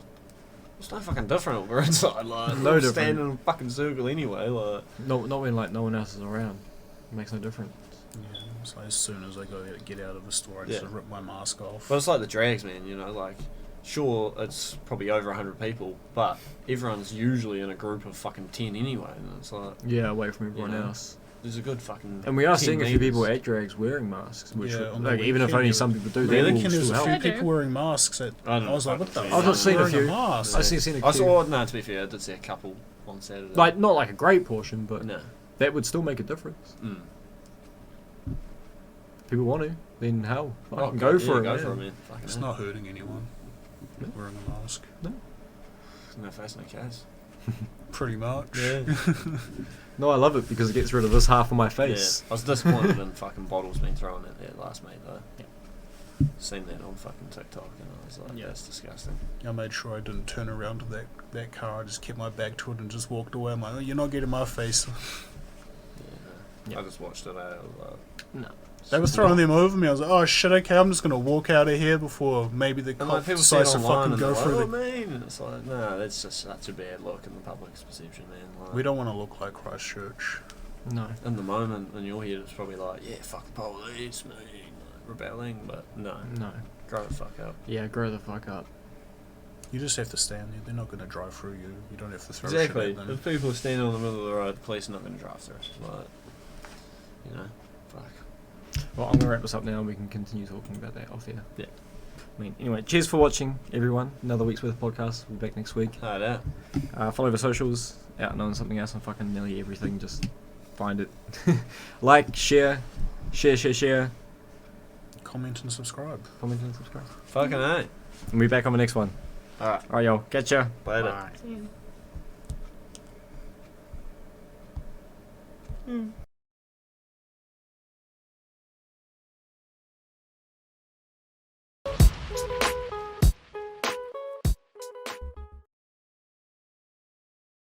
it's no fucking different. We're inside, like, No we're different. standing in a fucking circle anyway, like. Not when like no one else is around. It makes no difference. Yeah, so as soon as I get out of the store, I just rip my mask off. But it's like the drags, man. You know, like, sure, it's probably over 100 people, but everyone's usually in a group of fucking 10 anyway, and it's like, Yeah, away from everyone You know. else. there's a good fucking. And we are 10 seeing a few people meters. at drags wearing masks, which Yeah, would- on the like even if weekend only there some was- people do, The that other will kid, there was still a help. few I do. people wearing masks. I don't was like, what the fucking fuck? see I've seen a wearing few. mask? I've seen a I few. saw, no, to be fair, I did see a couple on Saturday. Like not like a great portion, but no. that would still make a difference. Mm. If people want to, then hell, Oh, fucking go for it. Go man. for it, man. Fucking It's hell. not hurting anyone. No. Wearing a mask. No face, no case. Pretty much. Yeah. No, I love it because it gets rid of this half of my face. Yeah. I was disappointed in fucking bottles being thrown at that last mate though. Yeah. Seen that on fucking TikTok and I was like, Yeah. that's disgusting. I made sure I didn't turn around to that car. I just kept my back to it and just walked away. I'm like, oh, you're not getting my face. Yeah. Yeah. I just watched it. I was like, No. They were throwing them over me. I was like, oh shit, okay, I'm just gonna walk out of here before maybe the and cop like people see it decides to online fucking and go they're through like, the. oh, mean, and it's like, no, that's just such a bad look in the public's perception, man. Like, We don't want to look like Christchurch. No. in the moment in your head, it's probably like, yeah, fuck the police, man, like, rebelling, but no, No. grow the fuck up. Yeah, grow the fuck up. You just have to stand there. They're not gonna drive through you. You don't have to throw Exactly. shit at them. If people are standing on the middle of the road, the police are not going to drive through. Like, you know, fuck. Well, I'm gonna wrap this up now and we can continue talking about that off air. Yeah. I mean, anyway, cheers for watching, everyone. Another week's worth of podcast. We'll be back next week. Hard out. Follow the socials, out knowing something else on fucking nearly everything. Just find it. Like, share, Comment and subscribe. comment and subscribe. Fucking A. And we'll be back on the next one. Alright, Alright, y'all. Catch ya. later. Bye. Yeah.